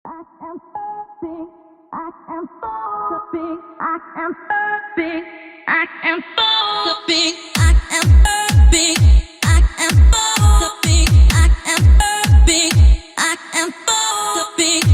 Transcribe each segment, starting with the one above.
I am big. I am so big. I am big. I am so big. I am big. I am so big. I am big. I am so big.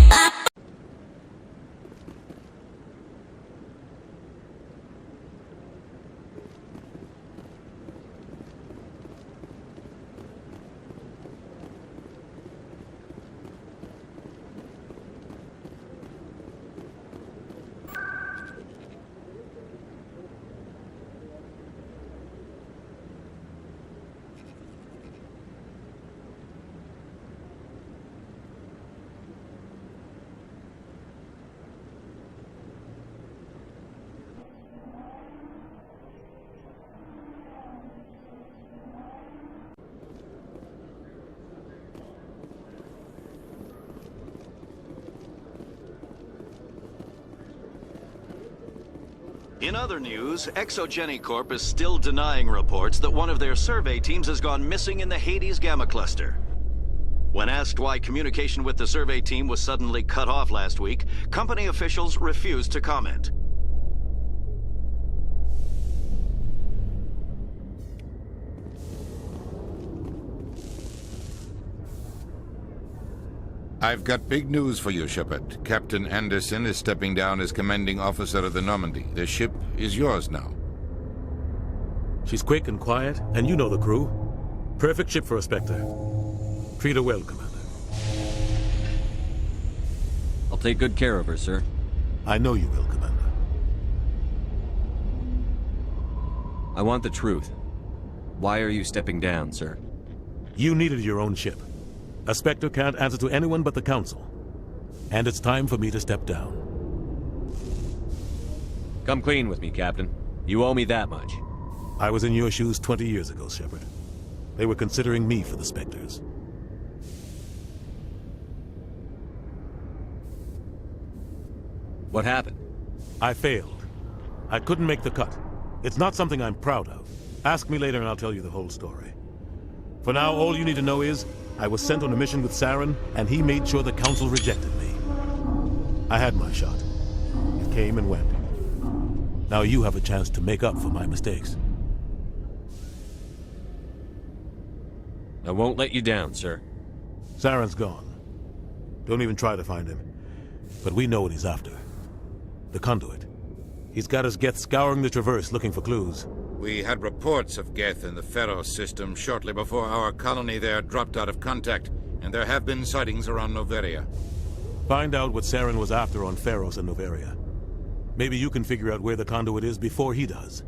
In other news, XIII Corp is still denying reports that one of their survey teams has gone missing in the Hades Gamma Cluster. When asked why communication with the survey team was suddenly cut off last week, company officials refused to comment. I've got big news for you, Shepard. Captain Anderson is stepping down as commanding officer of the Normandy. The ship is yours now. She's quick and quiet, and you know the crew. Perfect ship for a Spectre. Treat her well, Commander. I'll take good care of her, sir. I know you will, Commander. I want the truth. Why are you stepping down, sir? You needed your own ship. A Spectre can't answer to anyone but the Council. And it's time for me to step down. Come clean with me, Captain. You owe me that much. I was in your shoes 20 years ago, Shepard. They were considering me for the Spectres. What happened? I failed. I couldn't make the cut. It's not something I'm proud of. Ask me later and I'll tell you the whole story. For now, all you need to know is, I was sent on a mission with Saren, and he made sure the Council rejected me. I had my shot. It came and went. Now you have a chance to make up for my mistakes. I won't let you down, sir. Saren's gone. Don't even try to find him. But we know what he's after. The conduit. He's got his Geth scouring the Traverse looking for clues. We had reports of Geth in the Pharos system shortly before our colony there dropped out of contact, and there have been sightings around Noveria. Find out what Saren was after on Pharos and Noveria. Maybe you can figure out where the conduit is before he does.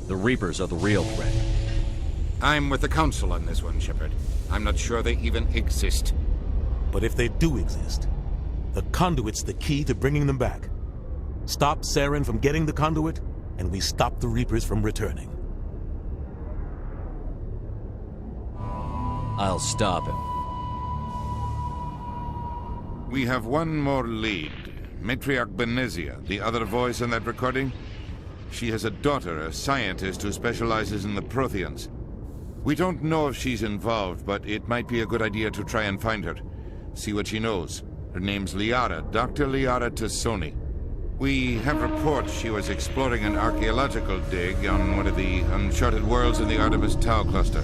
The Reapers are the real threat. I'm with the Council on this one, Shepard. I'm not sure they even exist. But if they do exist, the conduit's the key to bringing them back. Stop Saren from getting the conduit, and we stop the Reapers from returning. I'll stop him. We have one more lead. Matriarch Benezia, the other voice in that recording. She has a daughter, a scientist who specializes in the Protheans. We don't know if she's involved, but it might be a good idea to try and find her. See what she knows. Her name's Liara, Dr. Liara Tassoni. We have reports she was exploring an archaeological dig on one of the uncharted worlds in the Artemis Tau cluster.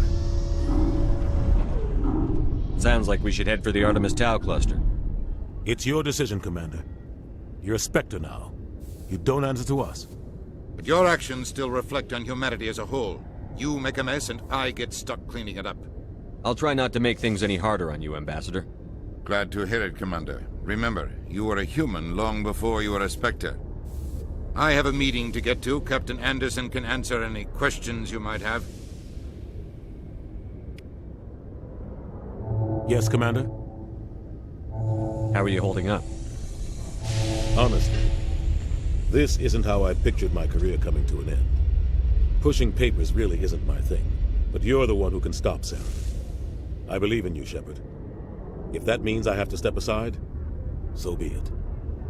Sounds like we should head for the Artemis Tau cluster. It's your decision, Commander. You're a Spectre now. You don't answer to us. But your actions still reflect on humanity as a whole. You make a mess and I get stuck cleaning it up. I'll try not to make things any harder on you, Ambassador. Glad to hear it, Commander. Remember, you were a human long before you were a Spectre. I have a meeting to get to. Captain Anderson can answer any questions you might have. Yes, Commander? How are you holding up? Honestly, this isn't how I pictured my career coming to an end. Pushing papers really isn't my thing, but you're the one who can stop Saren. I believe in you, Shepard. If that means I have to step aside, so be it.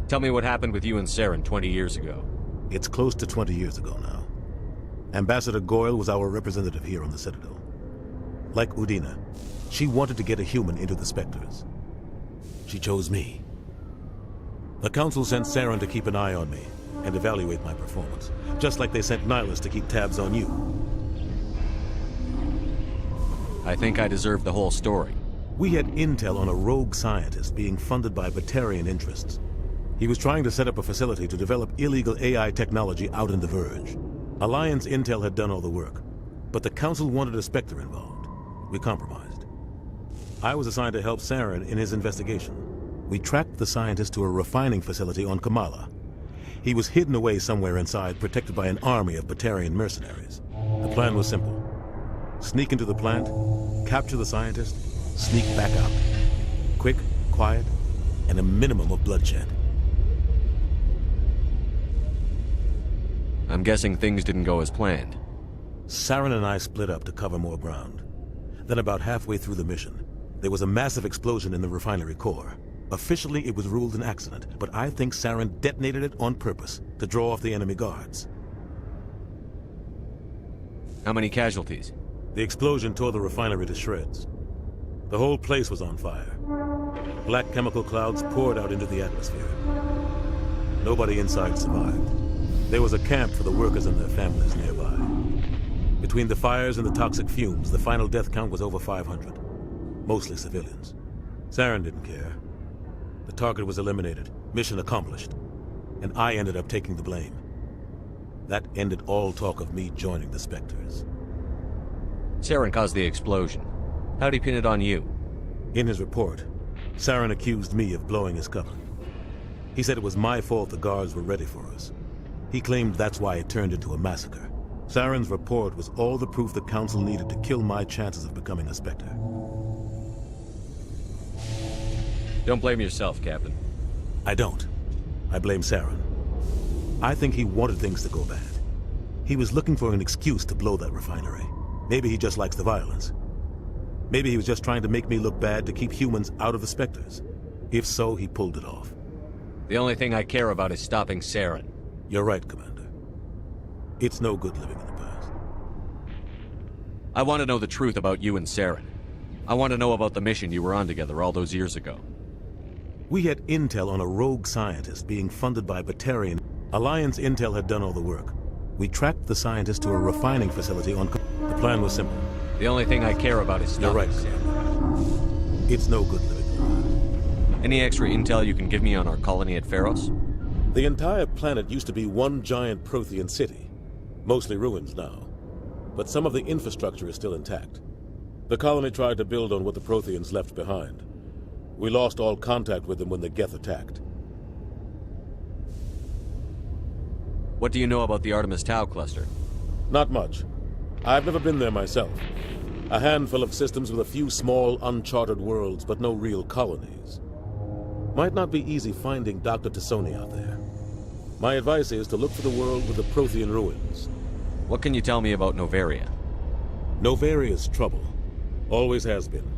Tell me what happened with you and Saren 20 years ago. It's close to 20 years ago now. Ambassador Goyle was our representative here on the Citadel. Like Udina, she wanted to get a human into the Spectres. She chose me. The Council sent Saren to keep an eye on me and evaluate my performance, just like they sent Nihilus to keep tabs on you. I think I deserve the whole story. We had intel on a rogue scientist being funded by Batarian interests. He was trying to set up a facility to develop illegal AI technology out in the Verge. Alliance intel had done all the work, but the Council wanted a Spectre involved. We compromised. I was assigned to help Saren in his investigation. We tracked the scientist to a refining facility on Kamala. He was hidden away somewhere inside, protected by an army of Batarian mercenaries. The plan was simple. Sneak into the plant, capture the scientist, sneak back out. Quick, quiet, and a minimum of bloodshed. I'm guessing things didn't go as planned. Saren and I split up to cover more ground. Then about halfway through the mission, there was a massive explosion in the refinery core. Officially, it was ruled an accident, but I think Saren detonated it on purpose to draw off the enemy guards. How many casualties? The explosion tore the refinery to shreds. The whole place was on fire. Black chemical clouds poured out into the atmosphere. Nobody inside survived. There was a camp for the workers and their families nearby. Between the fires and the toxic fumes, the final death count was over 500. Mostly civilians. Saren didn't care. The target was eliminated, mission accomplished, and I ended up taking the blame. That ended all talk of me joining the Spectres. Saren caused the explosion. How'd he pin it on you? In his report, Saren accused me of blowing his cover. He said it was my fault the guards were ready for us. He claimed that's why it turned into a massacre. Saren's report was all the proof the Council needed to kill my chances of becoming a Spectre. Don't blame yourself, Captain. I don't. I blame Saren. I think he wanted things to go bad. He was looking for an excuse to blow that refinery. Maybe he just likes the violence. Maybe he was just trying to make me look bad to keep humans out of the Spectres. If so, he pulled it off. The only thing I care about is stopping Saren. You're right, Commander. It's no good living in the past. I want to know the truth about you and Saren. I want to know about the mission you were on together all those years ago. We had intel on a rogue scientist being funded by Batarian. Alliance intel had done all the work. We tracked the scientist to a refining facility on... The plan was simple. The only thing I care about is stopping You're right, Saren. It's no good living in the past. Any extra intel you can give me on our colony at Pharos? The entire planet used to be one giant Prothean city. Mostly ruins now. But some of the infrastructure is still intact. The colony tried to build on what the Protheans left behind. We lost all contact with them when the Geth attacked. What do you know about the Artemis Tau cluster? Not much. I've never been there myself. A handful of systems with a few small, uncharted worlds, but no real colonies. Might not be easy finding Dr. Tassoni out there. My advice is to look for the world with the Prothean ruins. What can you tell me about Novaria? Novaria's trouble. Always has been.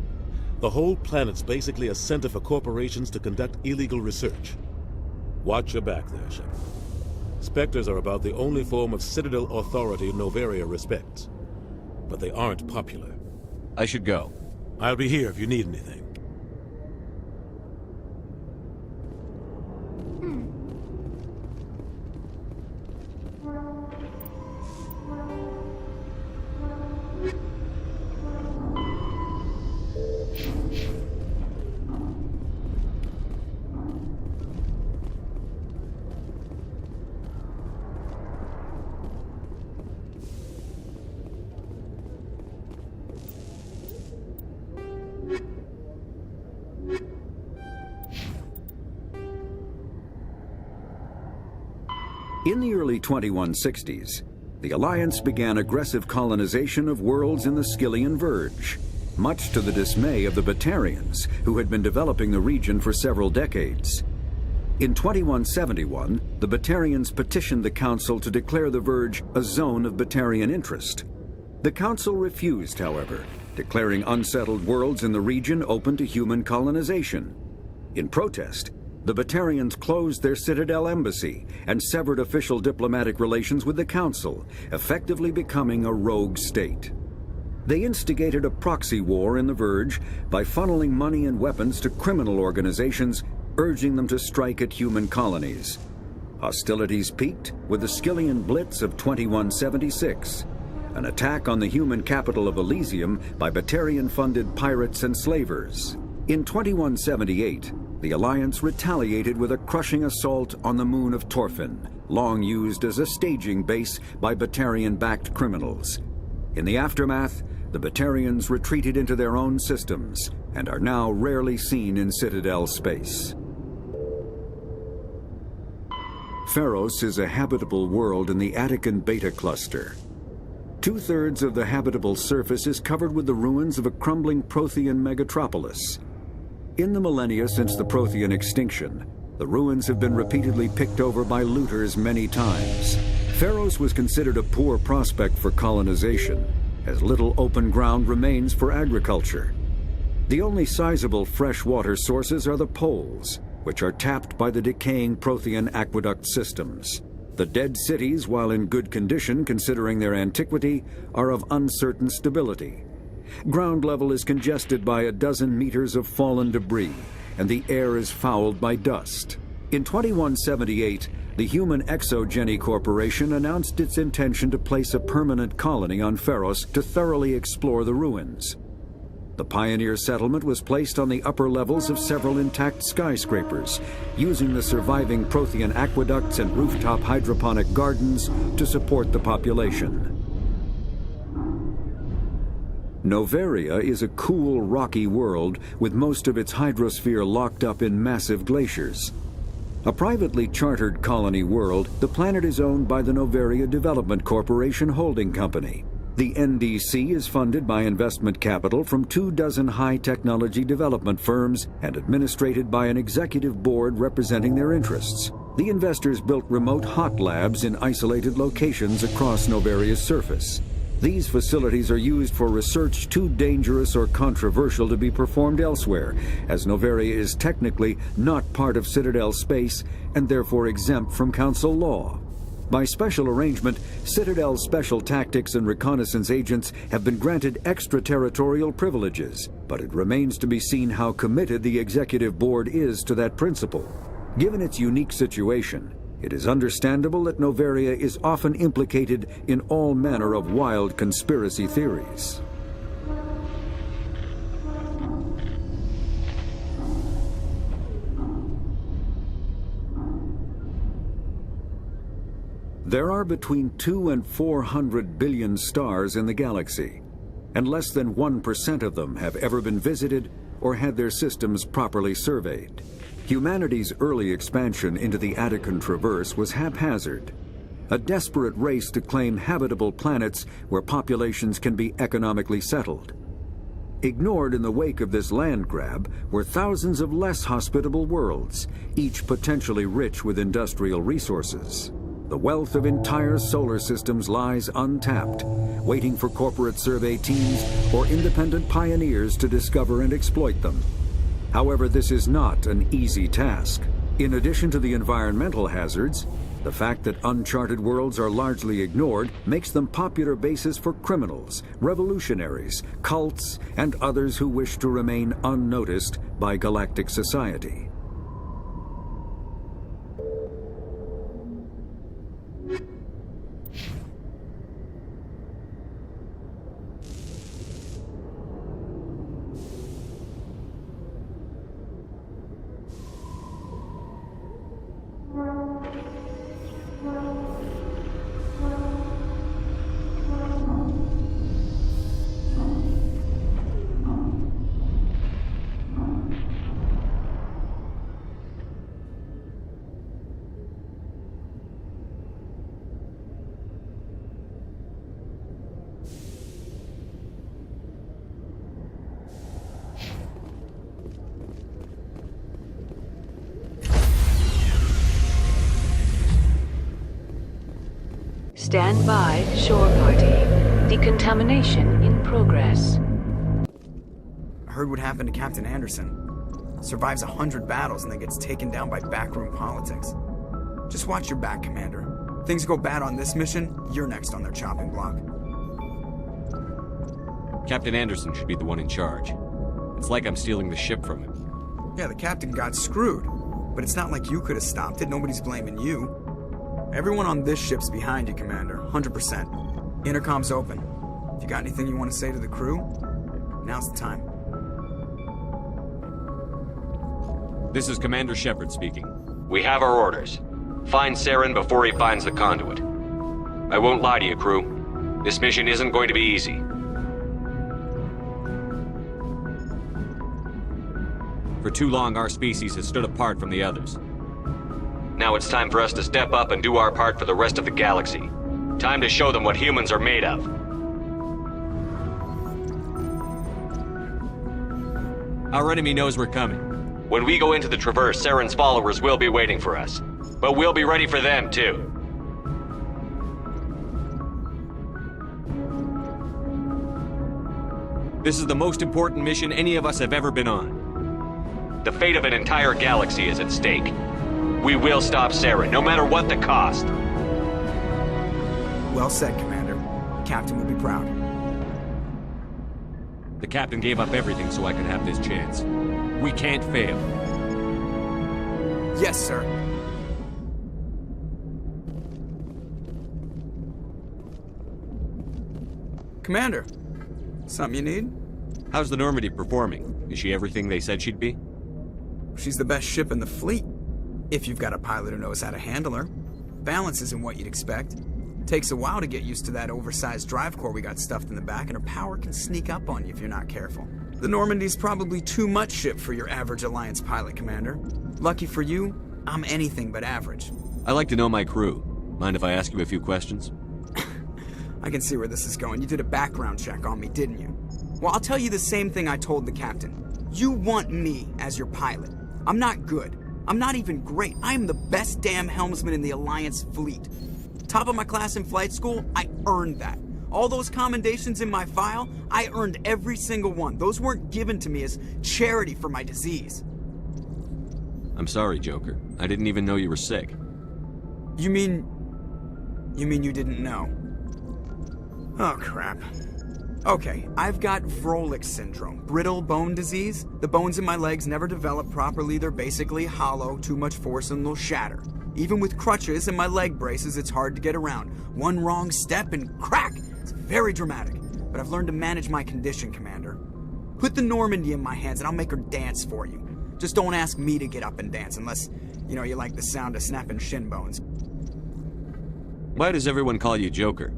The whole planet's basically a center for corporations to conduct illegal research. Watch your back there, Shepard. Spectres are about the only form of Citadel authority Novaria respects. But they aren't popular. I should go. I'll be here if you need anything. In the early 2160s, the Alliance began aggressive colonization of worlds in the Skyllian Verge, much to the dismay of the Batarians, who had been developing the region for several decades. In 2171, the Batarians petitioned the Council to declare the Verge a zone of Batarian interest. The Council refused, however, declaring unsettled worlds in the region open to human colonization. In protest, the Batarians closed their Citadel embassy and severed official diplomatic relations with the Council, effectively becoming a rogue state. They instigated a proxy war in the Verge by funneling money and weapons to criminal organizations, urging them to strike at human colonies. Hostilities peaked with the Skillian Blitz of 2176, an attack on the human capital of Elysium by Batarian-funded pirates and slavers. In 2178, the Alliance retaliated with a crushing assault on the moon of Torfin, long used as a staging base by Batarian-backed criminals. In the aftermath, the Batarians retreated into their own systems and are now rarely seen in Citadel space. Pharos is a habitable world in the Attican Beta Cluster. 2/3 of the habitable surface is covered with the ruins of a crumbling Prothean megatropolis. In the millennia since the Prothean extinction, the ruins have been repeatedly picked over by looters many times. Pharos was considered a poor prospect for colonization, as little open ground remains for agriculture. The only sizable freshwater sources are the poles, which are tapped by the decaying Prothean aqueduct systems. The dead cities, while in good condition considering their antiquity, are of uncertain stability. Ground level is congested by a dozen meters of fallen debris, and the air is fouled by dust. In 2178, the human XIII Corporation announced its intention to place a permanent colony on Pharos to thoroughly explore the ruins. The pioneer settlement was placed on the upper levels of several intact skyscrapers, using the surviving Prothean aqueducts and rooftop hydroponic gardens to support the population. Noveria is a cool, rocky world with most of its hydrosphere locked up in massive glaciers. A privately chartered colony world, the planet is owned by the Noveria Development Corporation Holding Company. The NDC is funded by investment capital from 24 high-technology development firms and administrated by an executive board representing their interests. The investors built remote hot labs in isolated locations across Noveria's surface. These facilities are used for research too dangerous or controversial to be performed elsewhere, as Noveria is technically not part of Citadel space and therefore exempt from Council law. By special arrangement, Citadel's special tactics and reconnaissance agents have been granted extraterritorial privileges, but it remains to be seen how committed the executive board is to that principle. Given its unique situation, it is understandable that Noveria is often implicated in all manner of wild conspiracy theories. There are between 200 and 400 billion stars in the galaxy, and less than 1% of them have ever been visited or had their systems properly surveyed. Humanity's early expansion into the Attican Traverse was haphazard, a desperate race to claim habitable planets where populations can be economically settled. Ignored in the wake of this land grab were thousands of less hospitable worlds, each potentially rich with industrial resources. The wealth of entire solar systems lies untapped, waiting for corporate survey teams or independent pioneers to discover and exploit them. However, this is not an easy task. In addition to the environmental hazards, the fact that uncharted worlds are largely ignored makes them popular bases for criminals, revolutionaries, cults, and others who wish to remain unnoticed by galactic society. Stand by, shore party. Decontamination in progress. I heard what happened to Captain Anderson. survives 100 battles and then gets taken down by backroom politics. Just watch your back, Commander. Things go bad on this mission, you're next on their chopping block. Captain Anderson should be the one in charge. It's like I'm stealing the ship from him. Yeah, the captain got screwed. But it's not like you could have stopped it. Nobody's blaming you. Everyone on this ship's behind you, Commander. 100%. Intercom's open. If you got anything you want to say to the crew, now's the time. This is Commander Shepard speaking. We have our orders. Find Saren before he finds the conduit. I won't lie to you, crew. This mission isn't going to be easy. For too long, our species has stood apart from the others. Now it's time for us to step up and do our part for the rest of the galaxy. Time to show them what humans are made of. Our enemy knows we're coming. When we go into the Traverse, Saren's followers will be waiting for us. But we'll be ready for them, too. This is the most important mission any of us have ever been on. The fate of an entire galaxy is at stake. We will stop Saren, no matter what the cost. Well said, Commander. Captain will be proud. The captain gave up everything so I could have this chance. We can't fail. Yes, sir. Commander, something you need? How's the Normandy performing? Is she everything they said she'd be? She's the best ship in the fleet, if you've got a pilot who knows how to handle her. Balance isn't what you'd expect. Takes a while to get used to that oversized drive core we got stuffed in the back, and her power can sneak up on you if you're not careful. The Normandy's probably too much ship for your average Alliance pilot, Commander. Lucky for you, I'm anything but average. I like to know my crew. Mind if I ask you a few questions? I can see where this is going. You did a background check on me, didn't you? Well, I'll tell you the same thing I told the captain. You want me as your pilot. I'm not good. I'm not even great. I am the best damn helmsman in the Alliance fleet. Top of my class in flight school, I earned that. All those commendations in my file, I earned every single one. Those weren't given to me as charity for my disease. I'm sorry, Joker. I didn't even know you were sick. You mean you didn't know? Oh, crap. Okay, I've got Vrolik syndrome, brittle bone disease. The bones in my legs never develop properly. They're basically hollow, too much force and they'll shatter. Even with crutches and my leg braces, it's hard to get around. One wrong step and crack! It's very dramatic. But I've learned to manage my condition, Commander. Put the Normandy in my hands and I'll make her dance for you. Just don't ask me to get up and dance unless, you like the sound of snapping shin bones. Why does everyone call you Joker?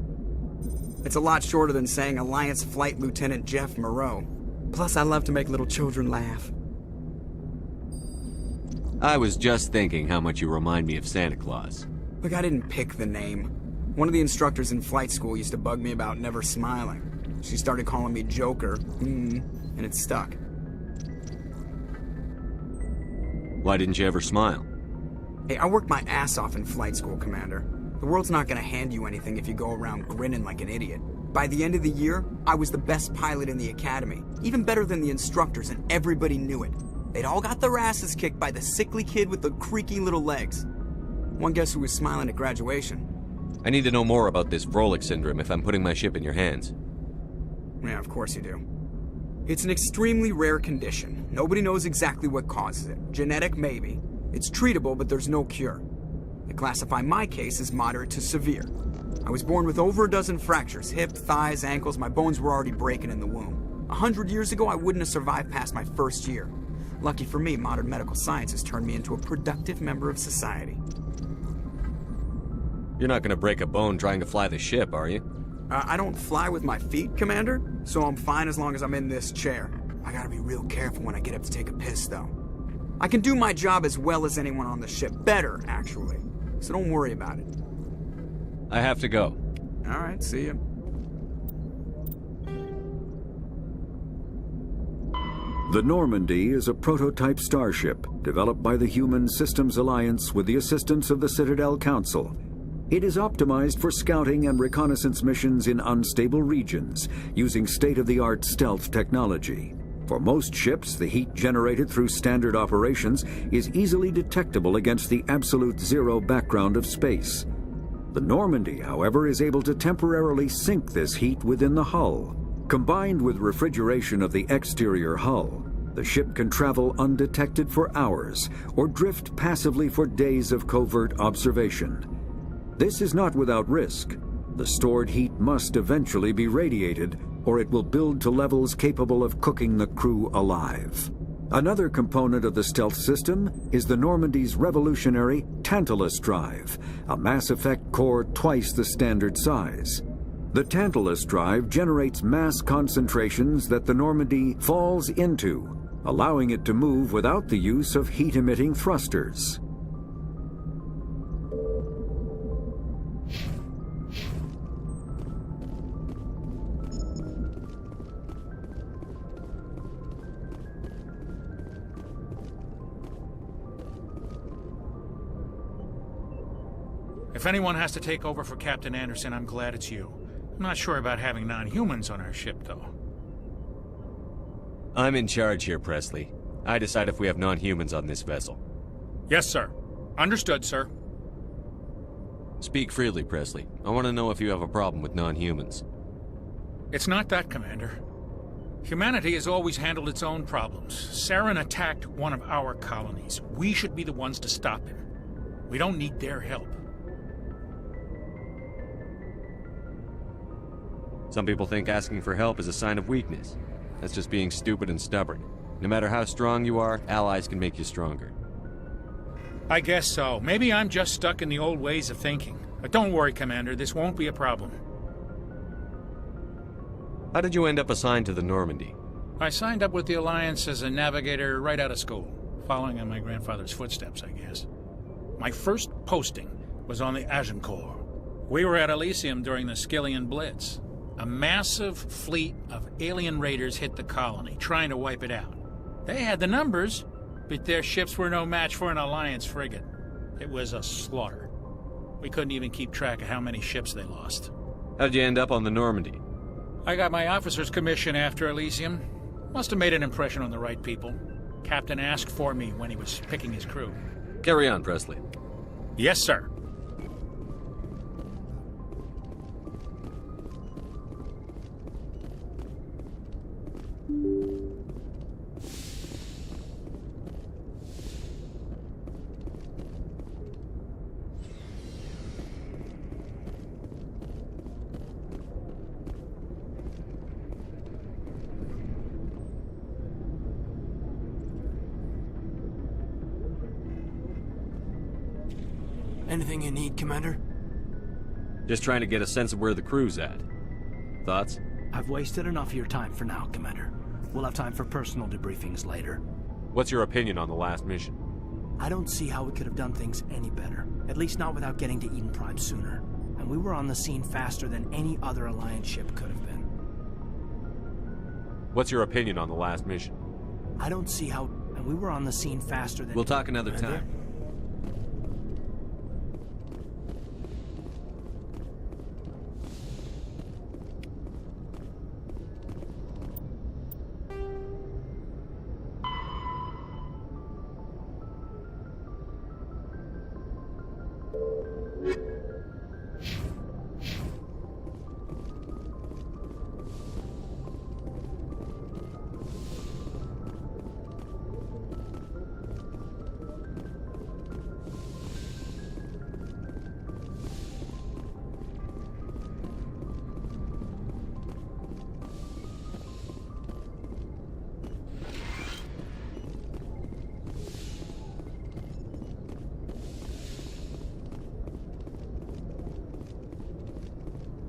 It's a lot shorter than saying Alliance Flight Lieutenant Jeff Moreau. Plus, I love to make little children laugh. I was just thinking how much you remind me of Santa Claus. Look, I didn't pick the name. One of the instructors in flight school used to bug me about never smiling. She started calling me Joker, and it stuck. Why didn't you ever smile? Hey, I worked my ass off in flight school, Commander. The world's not gonna hand you anything if you go around grinning like an idiot. By the end of the year, I was the best pilot in the academy. Even better than the instructors, and everybody knew it. They'd all got their asses kicked by the sickly kid with the creaky little legs. One guess who was smiling at graduation? I need to know more about this Vrolik syndrome if I'm putting my ship in your hands. Yeah, of course you do. It's an extremely rare condition. Nobody knows exactly what causes it. Genetic, maybe. It's treatable, but there's no cure. They classify my case as moderate to severe. I was born with over a dozen fractures, hip, thighs, ankles. My bones were already breaking in the womb. 100 years ago, I wouldn't have survived past my first year. Lucky for me, modern medical science has turned me into a productive member of society. You're not gonna break a bone trying to fly the ship, are you? I don't fly with my feet, Commander, so I'm fine as long as I'm in this chair. I gotta be real careful when I get up to take a piss, though. I can do my job as well as anyone on the ship. Better, actually. So don't worry about it. I have to go. All right, see ya. The Normandy is a prototype starship developed by the Human Systems Alliance with the assistance of the Citadel Council. It is optimized for scouting and reconnaissance missions in unstable regions using state-of-the-art stealth technology. For most ships, the heat generated through standard operations is easily detectable against the absolute zero background of space. The Normandy, however, is able to temporarily sink this heat within the hull. Combined with refrigeration of the exterior hull, the ship can travel undetected for hours or drift passively for days of covert observation. This is not without risk. The stored heat must eventually be radiated, or it will build to levels capable of cooking the crew alive. Another component of the stealth system is the Normandy's revolutionary Tantalus drive, a Mass Effect core twice the standard size. The Tantalus drive generates mass concentrations that the Normandy falls into, allowing it to move without the use of heat-emitting thrusters. If anyone has to take over for Captain Anderson, I'm glad it's you. I'm not sure about having non-humans on our ship, though. I'm in charge here, Presley. I decide if we have non-humans on this vessel. Yes, sir. Understood, sir. Speak freely, Presley. I want to know if you have a problem with non-humans. It's not that, Commander. Humanity has always handled its own problems. Saren attacked one of our colonies. We should be the ones to stop him. We don't need their help. Some people think asking for help is a sign of weakness. That's just being stupid and stubborn. No matter how strong you are, allies can make you stronger. I guess so. Maybe I'm just stuck in the old ways of thinking. But don't worry, Commander. This won't be a problem. How did you end up assigned to the Normandy? I signed up with the Alliance as a navigator right out of school, following in my grandfather's footsteps, I guess. My first posting was on the Agincourt. We were at Elysium during the Skillian Blitz. A massive fleet of alien raiders hit the colony, trying to wipe it out. They had the numbers, but their ships were no match for an Alliance frigate. It was a slaughter. We couldn't even keep track of how many ships they lost. How'd you end up on the Normandy? I got my officer's commission after Elysium. Must have made an impression on the right people. Captain asked for me when he was picking his crew. Carry on, Presley. Yes, sir. Anything you need, Commander? Just trying to get a sense of where the crew's at. Thoughts? I've wasted enough of your time for now, Commander. We'll have time for personal debriefings later. What's your opinion on the last mission? I don't see how we could have done things any better. At least not without getting to Eden Prime sooner. And we were on the scene faster than any other Alliance ship could have been. What's your opinion on the last mission? I don't see how... And we were on the scene faster than... We'll talk another time.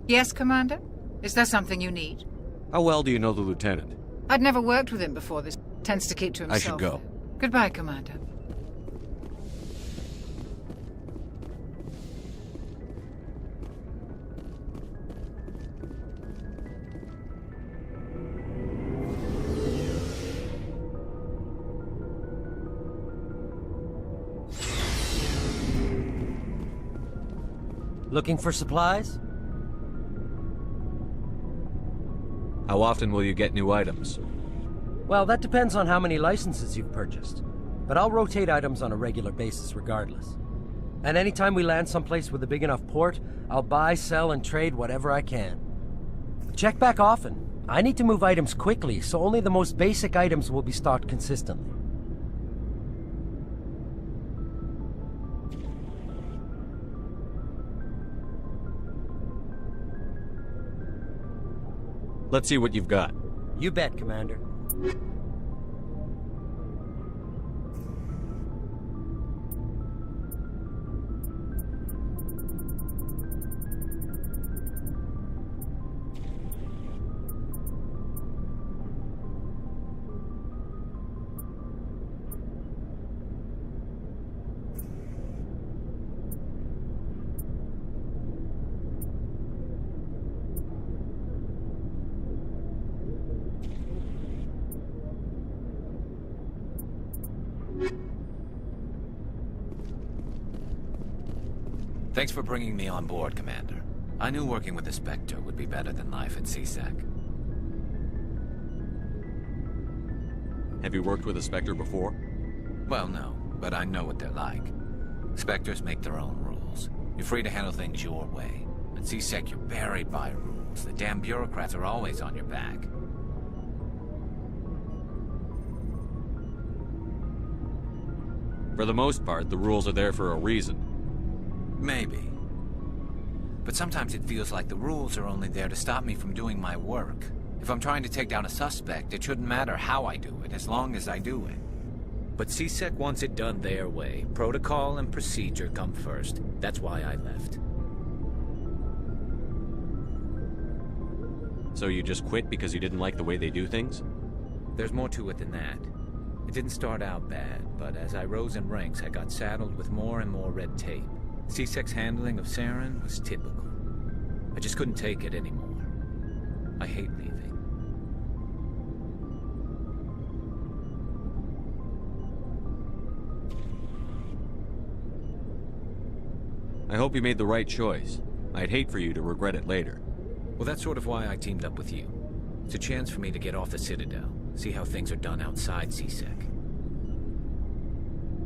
Yes, Commander? Is there something you need? How well do you know the Lieutenant? I'd never worked with him before. This tends to keep to himself. I should go. Goodbye, Commander. Looking for supplies? How often will you get new items? Well, that depends on how many licenses you've purchased. But I'll rotate items on a regular basis regardless. And anytime we land someplace with a big enough port, I'll buy, sell, and trade whatever I can. Check back often. I need to move items quickly, so only the most basic items will be stocked consistently. Let's see what you've got. You bet, Commander. Thanks for bringing me on board, Commander. I knew working with the Spectre would be better than life at CSEC. Have you worked with a Spectre before? Well, no, but I know what they're like. Spectres make their own rules. You're free to handle things your way. At CSEC, you're buried by rules. The damn bureaucrats are always on your back. For the most part, the rules are there for a reason. Maybe. But sometimes it feels like the rules are only there to stop me from doing my work. If I'm trying to take down a suspect, it shouldn't matter how I do it, as long as I do it. But CSEC wants it done their way. Protocol and procedure come first. That's why I left. So you just quit because you didn't like the way they do things? There's more to it than that. It didn't start out bad, but as I rose in ranks, I got saddled with more and more red tape. CSEC's handling of Saren was typical. I just couldn't take it anymore. I hate leaving. I hope you made the right choice. I'd hate for you to regret it later. Well, that's sort of why I teamed up with you. It's a chance for me to get off the Citadel, see how things are done outside CSEC.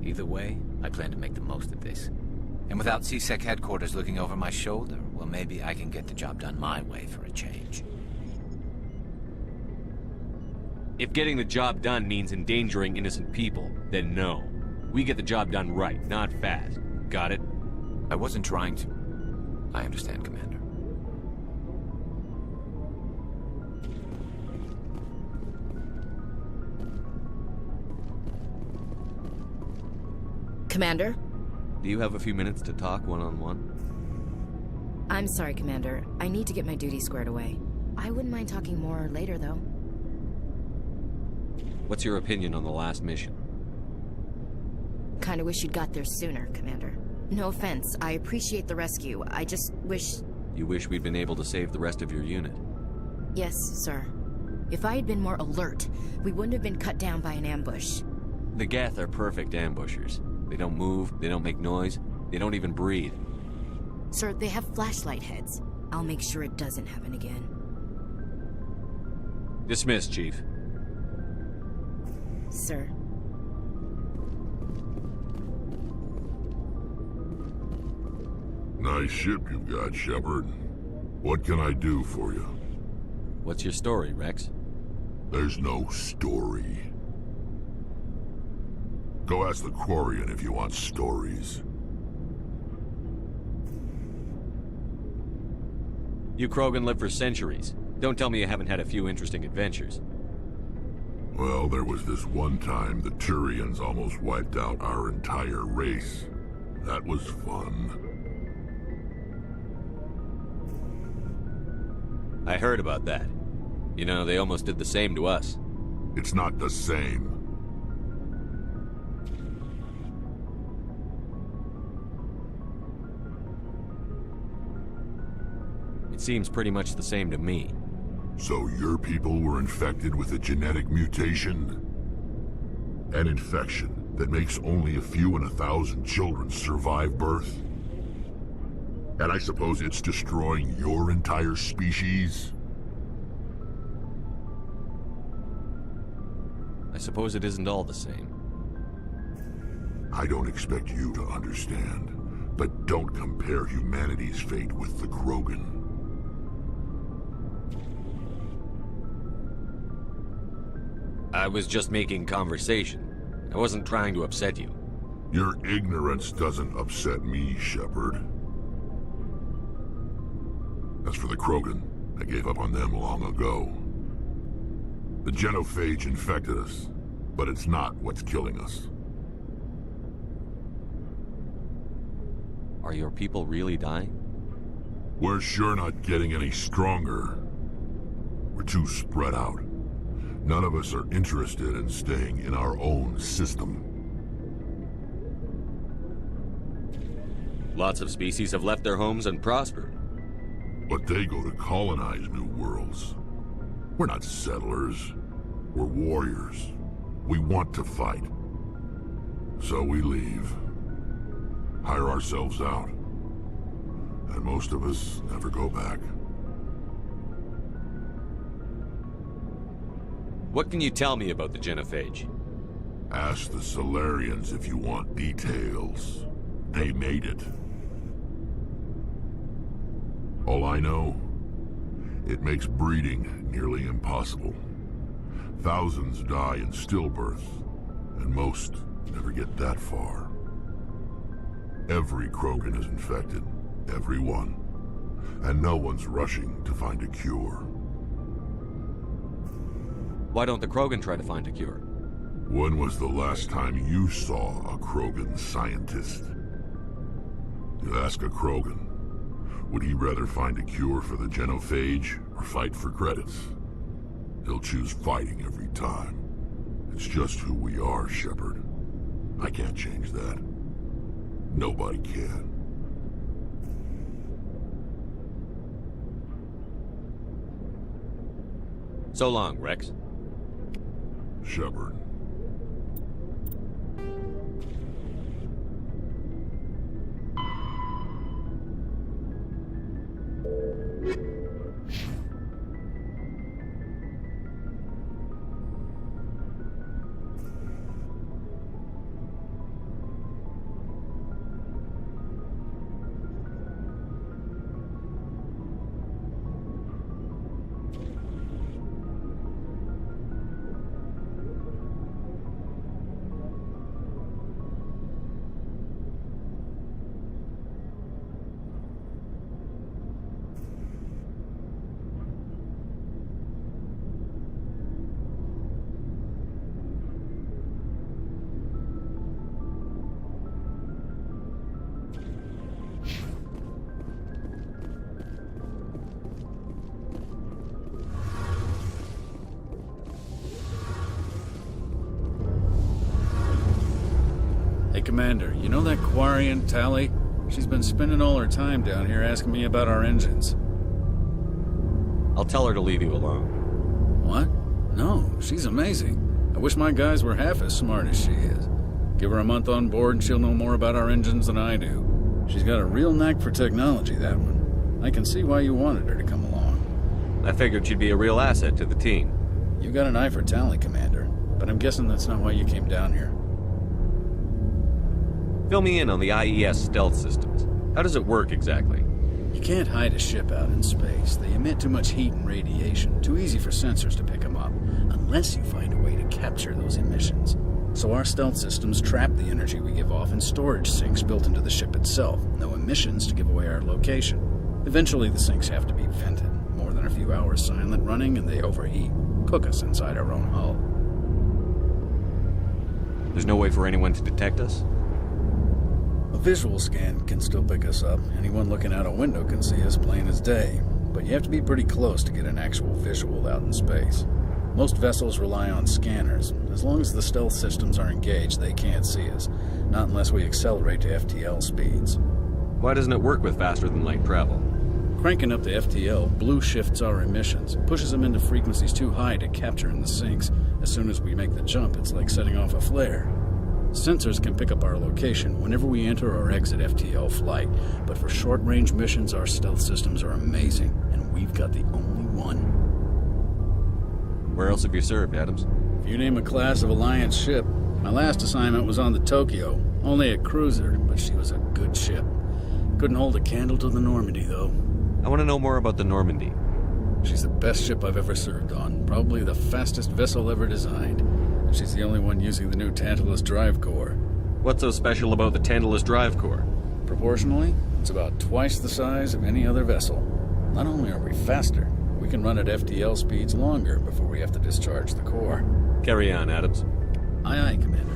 Either way, I plan to make the most of this. And without CSEC headquarters looking over my shoulder, well, maybe I can get the job done my way for a change. If getting the job done means endangering innocent people, then no. We get the job done right, not fast. Got it? I wasn't trying to. I understand, Commander. Commander? Do you have a few minutes to talk one-on-one? I'm sorry, Commander. I need to get my duties squared away. I wouldn't mind talking more later, though. What's your opinion on the last mission? Kinda wish you'd got there sooner, Commander. No offense, I appreciate the rescue. I just wish... You wish we'd been able to save the rest of your unit? Yes, sir. If I had been more alert, we wouldn't have been cut down by an ambush. The Geth are perfect ambushers. They don't move, they don't make noise, they don't even breathe. Sir, they have flashlight heads. I'll make sure it doesn't happen again. Dismissed, Chief. Sir. Nice ship you've got, Shepard. What can I do for you? What's your story, Rex? There's no story. Go ask the Quarian if you want stories. You Krogan lived for centuries. Don't tell me you haven't had a few interesting adventures. Well, there was this one time the Turians almost wiped out our entire race. That was fun. I heard about that. You know, they almost did the same to us. It's not the same. It seems pretty much the same to me. So your people were infected with a genetic mutation? An infection that makes only a few in 1,000 children survive birth? And I suppose it's destroying your entire species? I suppose it isn't all the same. I don't expect you to understand, but don't compare humanity's fate with the Krogan. I was just making conversation. I wasn't trying to upset you. Your ignorance doesn't upset me, Shepard. As for the Krogan, I gave up on them long ago. The genophage infected us, but it's not what's killing us. Are your people really dying? We're sure not getting any stronger. We're too spread out. None of us are interested in staying in our own system. Lots of species have left their homes and prospered. But they go to colonize new worlds. We're not settlers. We're warriors. We want to fight. So we leave. Hire ourselves out. And most of us never go back. What can you tell me about the genophage? Ask the Solarians if you want details. They made it. All I know, it makes breeding nearly impossible. Thousands die in stillbirth, and most never get that far. Every Krogan is infected, every one, and no one's rushing to find a cure. Why don't the Krogan try to find a cure? When was the last time you saw a Krogan scientist? You ask a Krogan, would he rather find a cure for the genophage or fight for credits? He'll choose fighting every time. It's just who we are, Shepard. I can't change that. Nobody can. So long, Rex. Shepard. Hey, Commander, you know that Quarian, Tally? She's been spending all her time down here asking me about our engines. I'll tell her to leave you alone. What? No, she's amazing. I wish my guys were half as smart as she is. Give her a month on board and she'll know more about our engines than I do. She's got a real knack for technology, that one. I can see why you wanted her to come along. I figured she'd be a real asset to the team. You got an eye for Tally, Commander, but I'm guessing that's not why you came down here. Fill me in on the IES stealth systems. How does it work exactly? You can't hide a ship out in space. They emit too much heat and radiation. Too easy for sensors to pick them up, unless you find a way to capture those emissions. So our stealth systems trap the energy we give off in storage sinks built into the ship itself. No emissions to give away our location. Eventually the sinks have to be vented. More than a few hours silent running and they overheat. Cook us inside our own hull. There's no way for anyone to detect us? A visual scan can still pick us up. Anyone looking out a window can see us plain as day. But you have to be pretty close to get an actual visual out in space. Most vessels rely on scanners. As long as the stealth systems are engaged, they can't see us. Not unless we accelerate to FTL speeds. Why doesn't it work with faster-than-light travel? Cranking up the FTL blue shifts our emissions, pushes them into frequencies too high to capture in the sinks. As soon as we make the jump, it's like setting off a flare. Sensors can pick up our location whenever we enter or exit FTL flight, but for short-range missions, our stealth systems are amazing, and we've got the only one. Where else have you served, Adams? If you name a class of Alliance ship, my last assignment was on the Tokyo. Only a cruiser, but she was a good ship. Couldn't hold a candle to the Normandy, though. I want to know more about the Normandy. She's the best ship I've ever served on. Probably the fastest vessel ever designed. And she's the only one using the new Tantalus drive core. What's so special about the Tantalus drive core? Proportionally, it's about twice the size of any other vessel. Not only are we faster, we can run at FTL speeds longer before we have to discharge the core. Carry on, Adams. Aye, aye, Commander.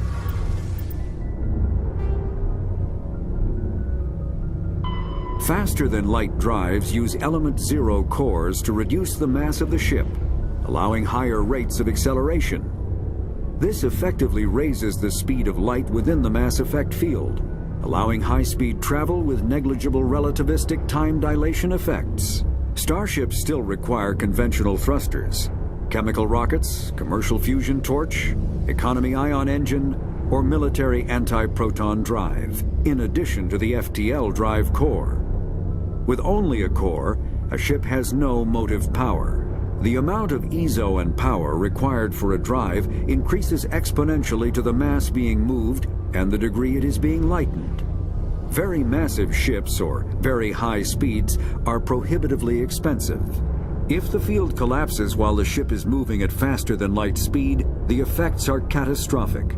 Faster-than-light drives use element zero cores to reduce the mass of the ship, allowing higher rates of acceleration. This effectively raises the speed of light within the mass effect field, allowing high-speed travel with negligible relativistic time dilation effects. Starships still require conventional thrusters, chemical rockets, commercial fusion torch, economy ion engine, or military anti-proton drive, in addition to the FTL drive core. With only a core, a ship has no motive power. The amount of ESO and power required for a drive increases exponentially to the mass being moved and the degree it is being lightened. Very massive ships, or very high speeds, are prohibitively expensive. If the field collapses while the ship is moving at faster than light speed, the effects are catastrophic.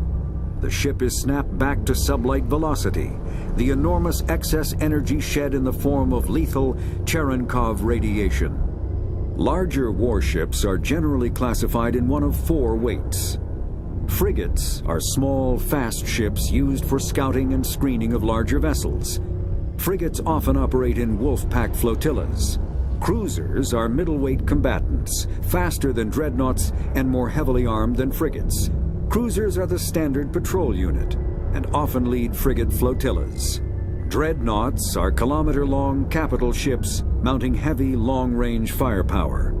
The ship is snapped back to sublight velocity, the enormous excess energy shed in the form of lethal Cherenkov radiation. Larger warships are generally classified in one of four weights. Frigates are small, fast ships used for scouting and screening of larger vessels. Frigates often operate in wolf-pack flotillas. Cruisers are middleweight combatants, faster than dreadnoughts and more heavily armed than frigates. Cruisers are the standard patrol unit and often lead frigate flotillas. Dreadnoughts are kilometer-long capital ships mounting heavy, long-range firepower.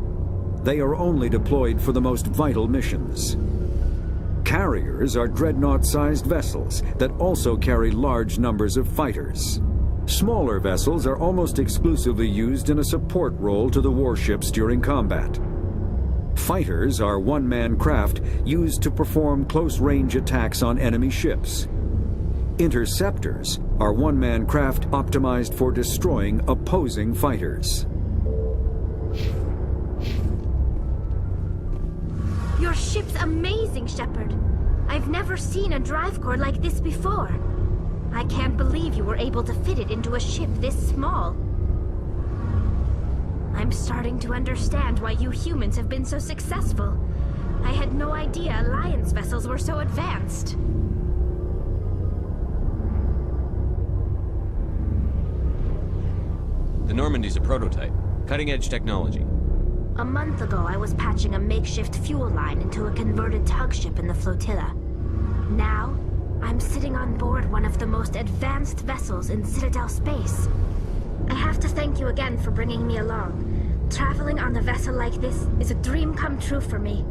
They are only deployed for the most vital missions. Carriers are dreadnought-sized vessels that also carry large numbers of fighters. Smaller vessels are almost exclusively used in a support role to the warships during combat. Fighters are one-man craft used to perform close-range attacks on enemy ships. Interceptors are one-man craft optimized for destroying opposing fighters. Your ship's amazing, Shepard. I've never seen a drive core like this before. I can't believe you were able to fit it into a ship this small. I'm starting to understand why you humans have been so successful. I had no idea Alliance vessels were so advanced. The Normandy's a prototype. Cutting-edge technology. A month ago, I was patching a makeshift fuel line into a converted tug ship in the flotilla. Now, I'm sitting on board one of the most advanced vessels in Citadel space. I have to thank you again for bringing me along. Traveling on a vessel like this is a dream come true for me.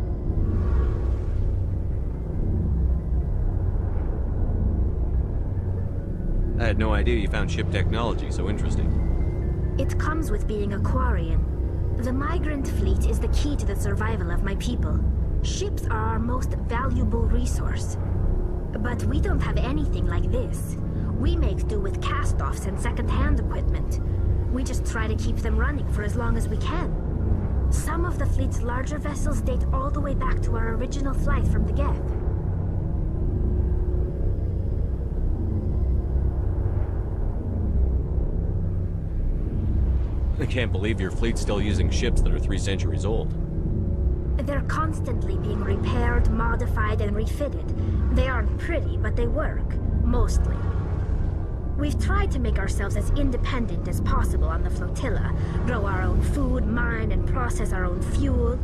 I had no idea you found ship technology so interesting. It comes with being a Quarian. The migrant fleet is the key to the survival of my people. Ships are our most valuable resource. But we don't have anything like this. We make do with cast-offs and second-hand equipment. We just try to keep them running for as long as we can. Some of the fleet's larger vessels date all the way back to our original flight from the Geth. I can't believe your fleet's still using ships that are 3 centuries old. They're constantly being repaired, modified, and refitted. They aren't pretty, but they work. Mostly. We've tried to make ourselves as independent as possible on the flotilla, grow our own food, mine and process our own fuel.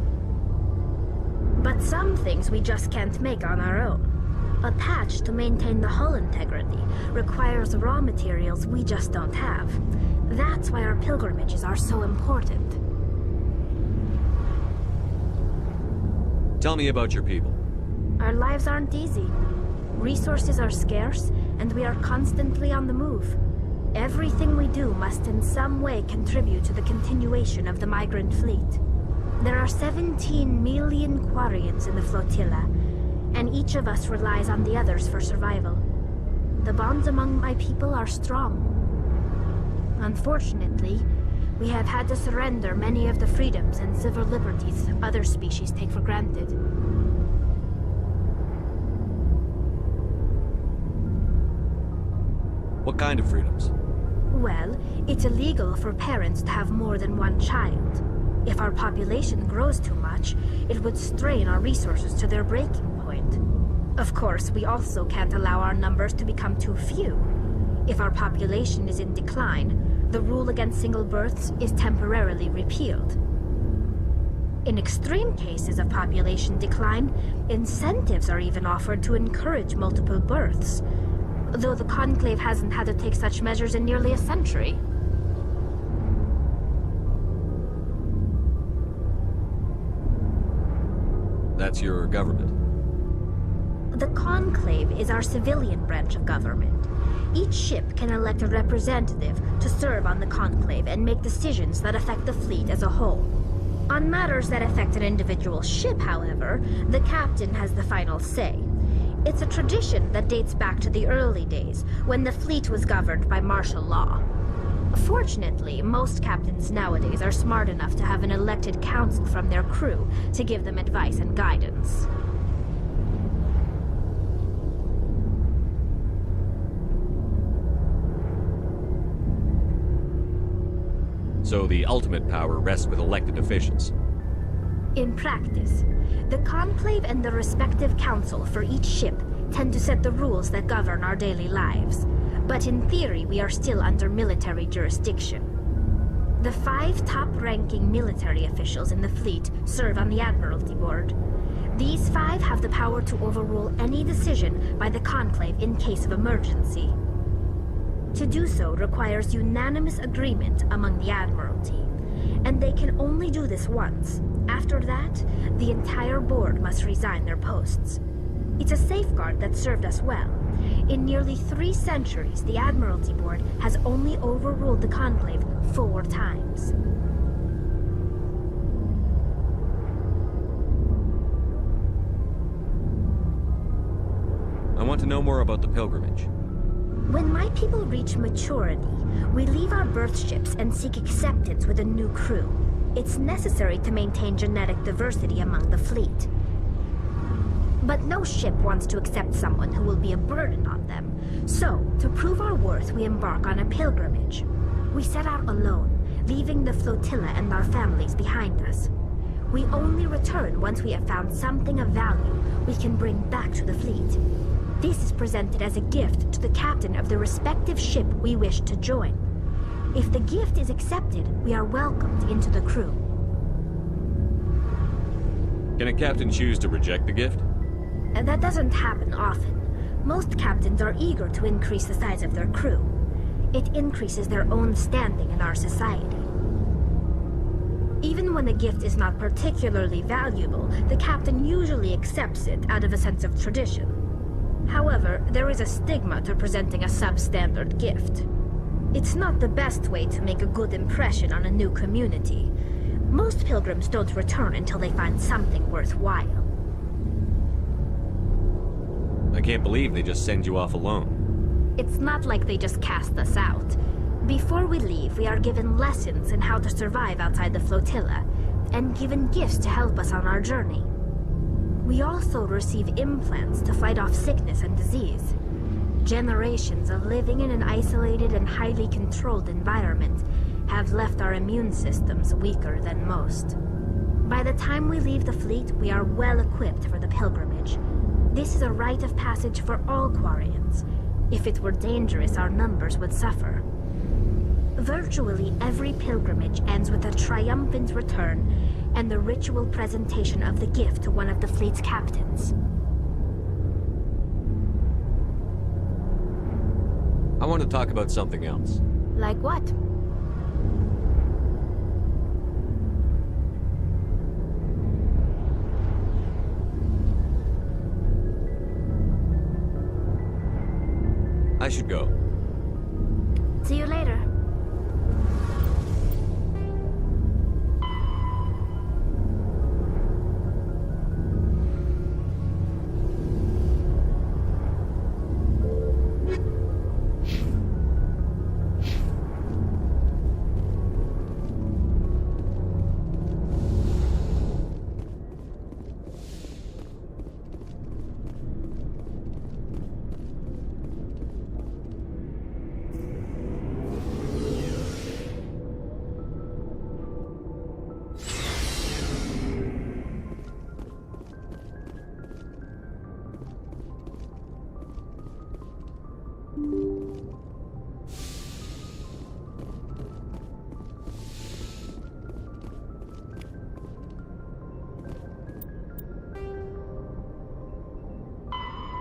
But some things we just can't make on our own. A patch to maintain the hull integrity requires raw materials we just don't have. That's why our pilgrimages are so important. Tell me about your people. Our lives aren't easy. Resources are scarce, and we are constantly on the move. Everything we do must in some way contribute to the continuation of the migrant fleet. There are 17 million Quarians in the flotilla, and each of us relies on the others for survival. The bonds among my people are strong. Unfortunately, we have had to surrender many of the freedoms and civil liberties other species take for granted. What kind of freedoms? Well, it's illegal for parents to have more than one child. If our population grows too much, it would strain our resources to their breaking point. Of course, we also can't allow our numbers to become too few. If our population is in decline, the rule against single births is temporarily repealed. In extreme cases of population decline, incentives are even offered to encourage multiple births, though the Conclave hasn't had to take such measures in nearly a century. That's your government. The Conclave is our civilian branch of government. Each ship can elect a representative to serve on the Conclave and make decisions that affect the fleet as a whole. On matters that affect an individual ship, however, the captain has the final say. It's a tradition that dates back to the early days, when the fleet was governed by martial law. Fortunately, most captains nowadays are smart enough to have an elected council from their crew to give them advice and guidance. So the ultimate power rests with elected officials. In practice, the Conclave and the respective council for each ship tend to set the rules that govern our daily lives. But in theory, we are still under military jurisdiction. The 5 top-ranking military officials in the fleet serve on the Admiralty Board. These 5 have the power to overrule any decision by the Conclave in case of emergency. To do so requires unanimous agreement among the Admiralty, and they can only do this once. After that, the entire board must resign their posts. It's a safeguard that served us well. In nearly 3 centuries, the Admiralty Board has only overruled the Conclave 4 times. I want to know more about the pilgrimage. When my people reach maturity, we leave our birth ships and seek acceptance with a new crew. It's necessary to maintain genetic diversity among the fleet. But no ship wants to accept someone who will be a burden on them. So, to prove our worth, we embark on a pilgrimage. We set out alone, leaving the flotilla and our families behind us. We only return once we have found something of value we can bring back to the fleet. This is presented as a gift to the captain of the respective ship we wish to join. If the gift is accepted, we are welcomed into the crew. Can a captain choose to reject the gift? That doesn't happen often. Most captains are eager to increase the size of their crew. It increases their own standing in our society. Even when a gift is not particularly valuable, the captain usually accepts it out of a sense of tradition. However, there is a stigma to presenting a substandard gift. It's not the best way to make a good impression on a new community. Most pilgrims don't return until they find something worthwhile. I can't believe they just send you off alone. It's not like they just cast us out. Before we leave, we are given lessons in how to survive outside the flotilla, and given gifts to help us on our journey. We also receive implants to fight off sickness and disease. Generations of living in an isolated and highly controlled environment have left our immune systems weaker than most. By the time we leave the fleet, we are well equipped for the pilgrimage. This is a rite of passage for all Quarians. If it were dangerous, our numbers would suffer. Virtually every pilgrimage ends with a triumphant return and the ritual presentation of the gift to one of the fleet's captains. I want to talk about something else. Like what? I should go. See you later.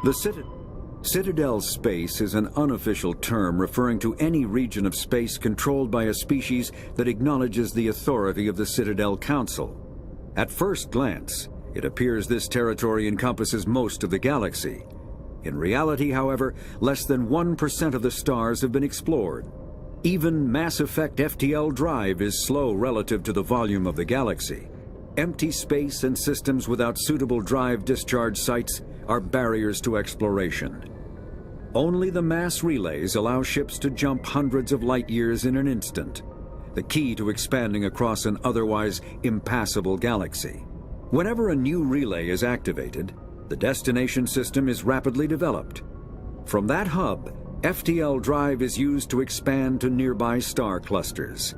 The Citadel space is an unofficial term referring to any region of space controlled by a species that acknowledges the authority of the Citadel Council. At first glance, it appears this territory encompasses most of the galaxy. In reality, however, less than 1% of the stars have been explored. Even Mass Effect FTL drive is slow relative to the volume of the galaxy. Empty space and systems without suitable drive discharge sites are barriers to exploration. Only the mass relays allow ships to jump hundreds of light years in an instant, the key to expanding across an otherwise impassable galaxy. Whenever a new relay is activated, the destination system is rapidly developed. From that hub, FTL drive is used to expand to nearby star clusters.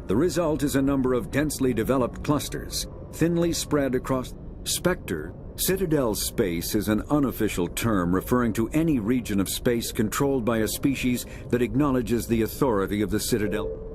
The result is a number of densely developed clusters, thinly spread across Spectre. Citadel space is an unofficial term referring to any region of space controlled by a species that acknowledges the authority of the Citadel.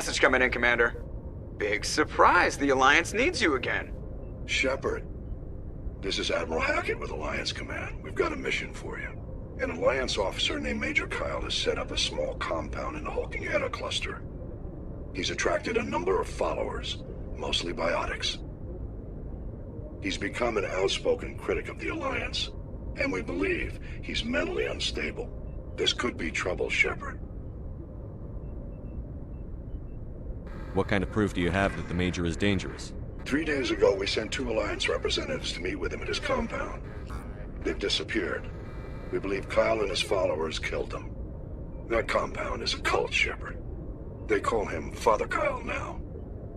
Message coming in, Commander. Big surprise, the Alliance needs you again. Shepard, this is Admiral Hackett with Alliance Command. We've got a mission for you. An Alliance officer named Major Kyle has set up a small compound in the Hulking Eta cluster. He's attracted a number of followers, mostly biotics. He's become an outspoken critic of the Alliance, and we believe he's mentally unstable. This could be trouble, Shepard. What kind of proof do you have that the Major is dangerous? 3 days ago, we sent 2 Alliance representatives to meet with him at his compound. They've disappeared. We believe Kyle and his followers killed them. That compound is a cult, Shepard. They call him Father Kyle now.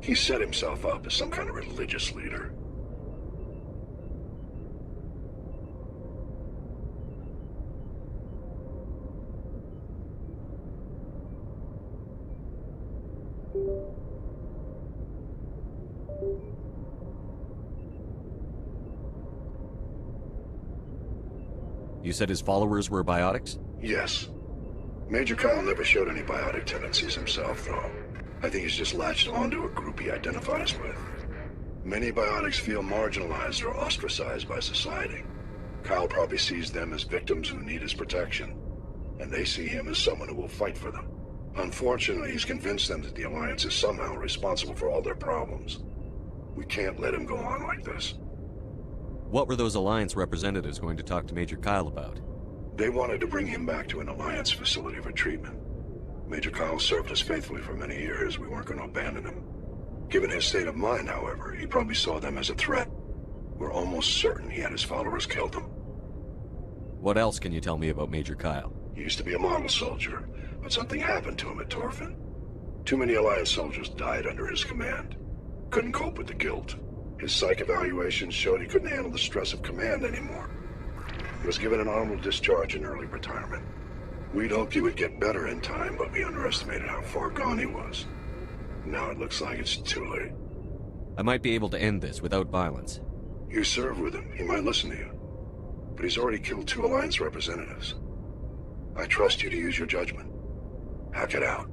He set himself up as some kind of religious leader. You said his followers were biotics? Yes. Major Kyle never showed any biotic tendencies himself, though. I think he's just latched onto a group he identifies with. Many biotics feel marginalized or ostracized by society. Kyle probably sees them as victims who need his protection, and they see him as someone who will fight for them. Unfortunately, he's convinced them that the Alliance is somehow responsible for all their problems. We can't let him go on like this. What were those Alliance representatives going to talk to Major Kyle about? They wanted to bring him back to an Alliance facility for treatment. Major Kyle served us faithfully for many years. We weren't going to abandon him. Given his state of mind, however, he probably saw them as a threat. We're almost certain he had his followers kill them. What else can you tell me about Major Kyle? He used to be a model soldier, but something happened to him at Torfin. Too many Alliance soldiers died under his command. Couldn't cope with the guilt. His psych evaluations showed he couldn't handle the stress of command anymore. He was given an honorable discharge in early retirement. We'd hoped he would get better in time, but we underestimated how far gone he was. Now it looks like it's too late. I might be able to end this without violence. You serve with him. He might listen to you. But he's already killed 2 Alliance representatives. I trust you to use your judgment. Hack it out.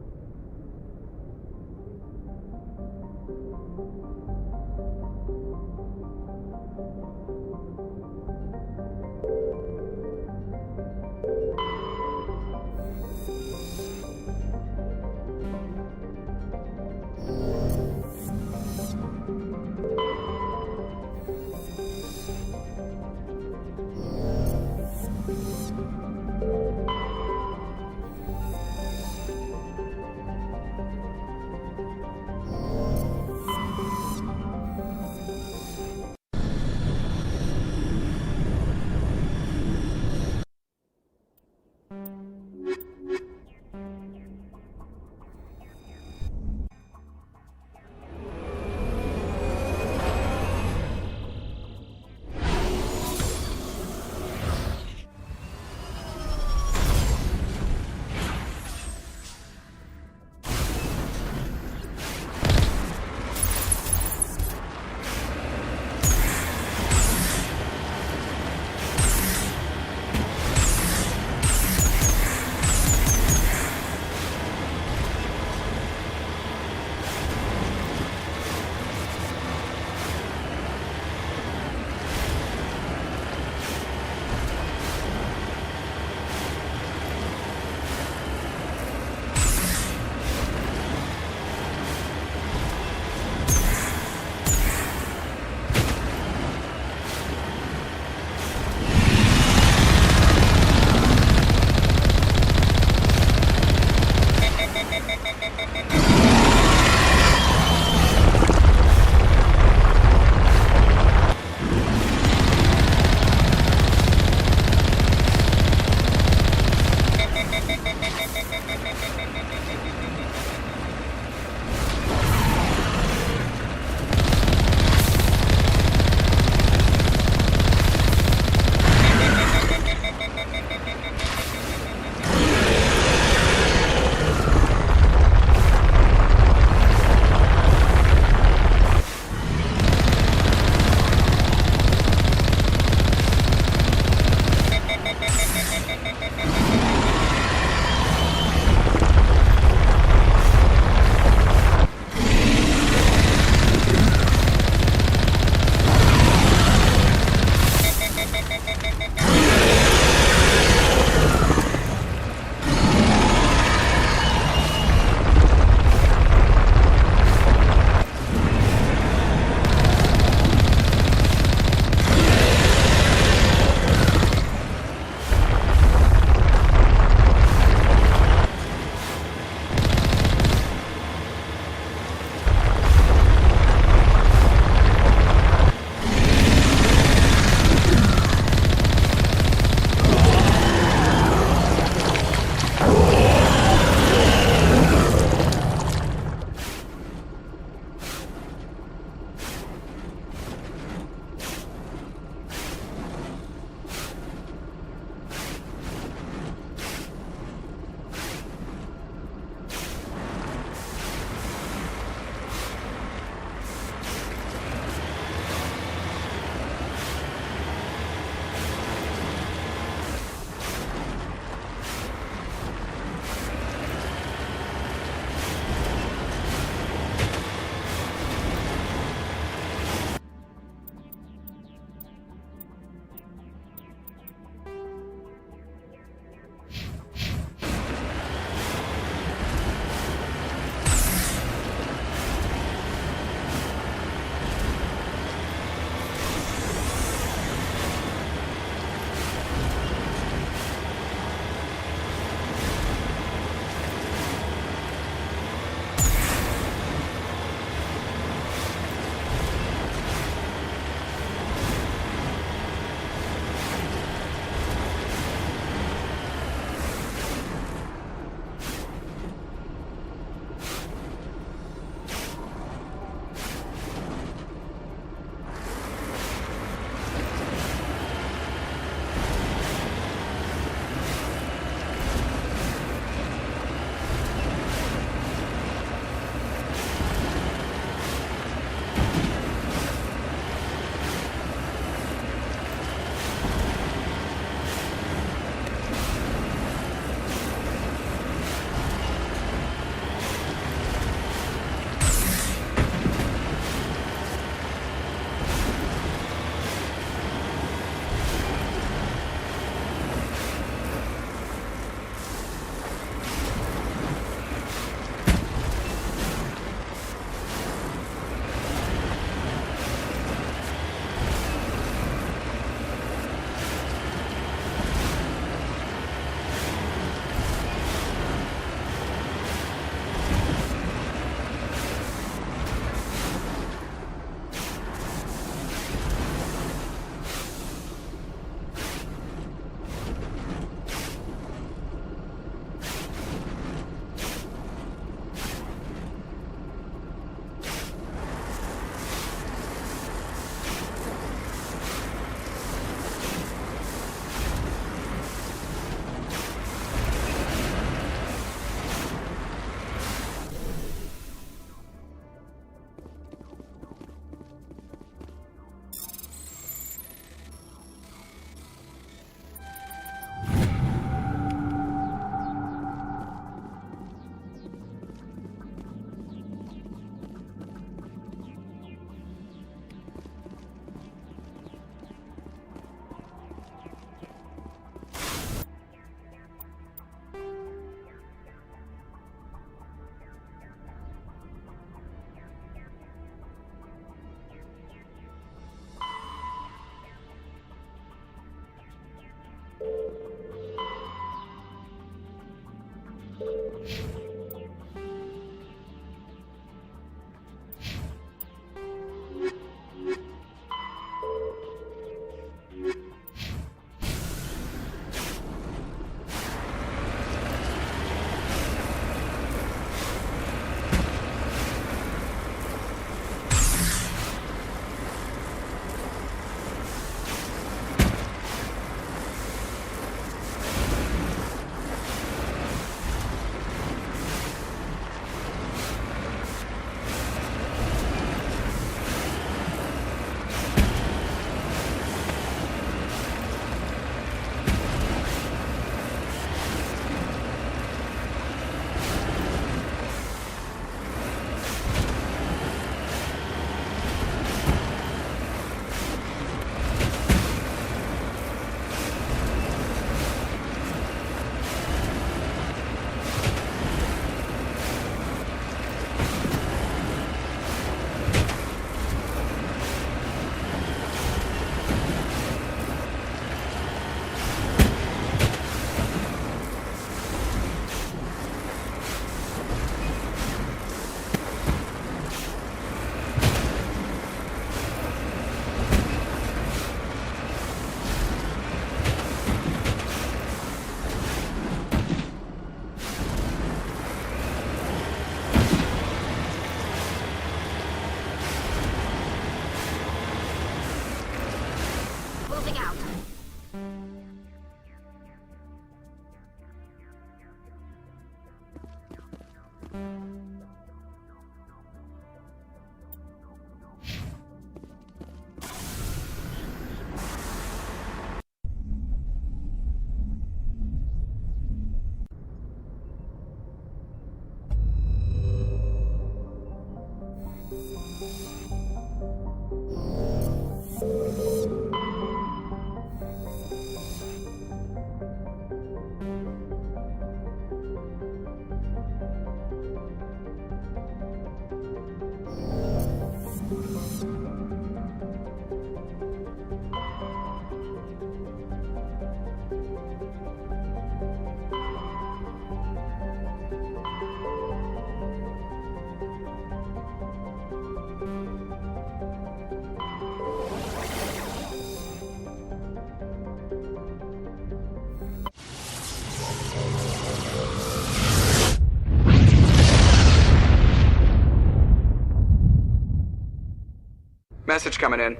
Message coming in.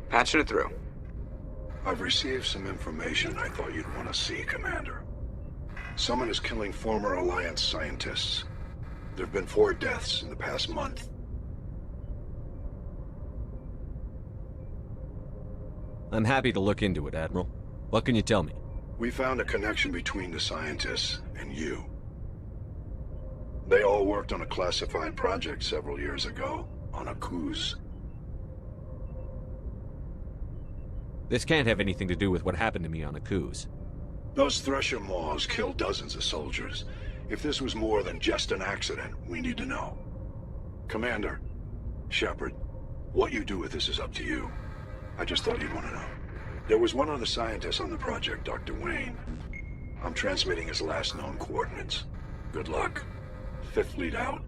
Patching it through. I've received some information I thought you'd want to see, Commander. Someone is killing former Alliance scientists. There have been 4 deaths in the past month. I'm happy to look into it, Admiral. What can you tell me? We found a connection between the scientists and you. They all worked on a classified project several years ago, on a cruise. This can't have anything to do with what happened to me on Akuz. Those Thresher Maws killed dozens of soldiers. If this was more than just an accident, we need to know. Commander, Shepard, what you do with this is up to you. I just thought you'd want to know. There was one other scientist on the project, Dr. Wayne. I'm transmitting his last known coordinates. Good luck. 5th Fleet out.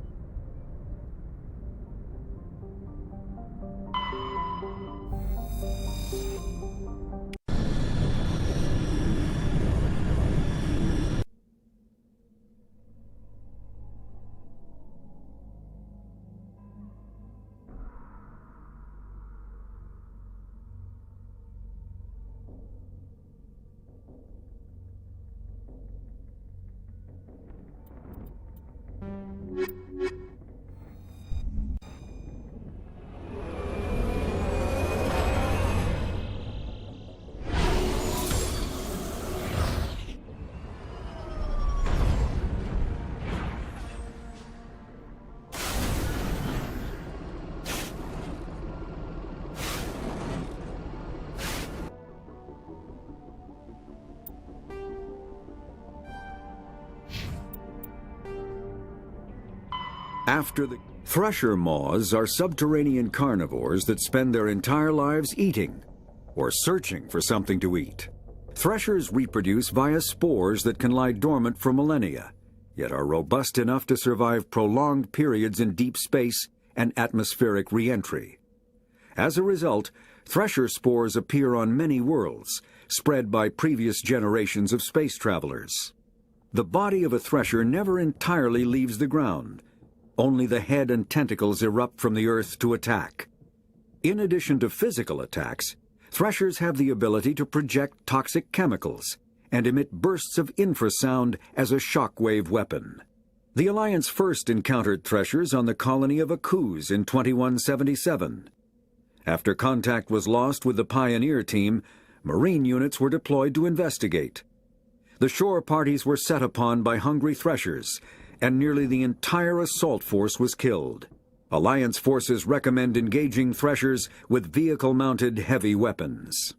After the Thresher Maws are subterranean carnivores that spend their entire lives eating or searching for something to eat. Threshers reproduce via spores that can lie dormant for millennia, yet are robust enough to survive prolonged periods in deep space and atmospheric re-entry. As a result, thresher spores appear on many worlds, spread by previous generations of space travelers. The body of a thresher never entirely leaves the ground. Only the head and tentacles erupt from the earth to attack. In addition to physical attacks, threshers have the ability to project toxic chemicals and emit bursts of infrasound as a shockwave weapon. The Alliance first encountered threshers on the colony of Akuz in 2177. After contact was lost with the Pioneer team, Marine units were deployed to investigate. The shore parties were set upon by hungry threshers, and nearly the entire assault force was killed. Alliance forces recommend engaging threshers with vehicle-mounted heavy weapons.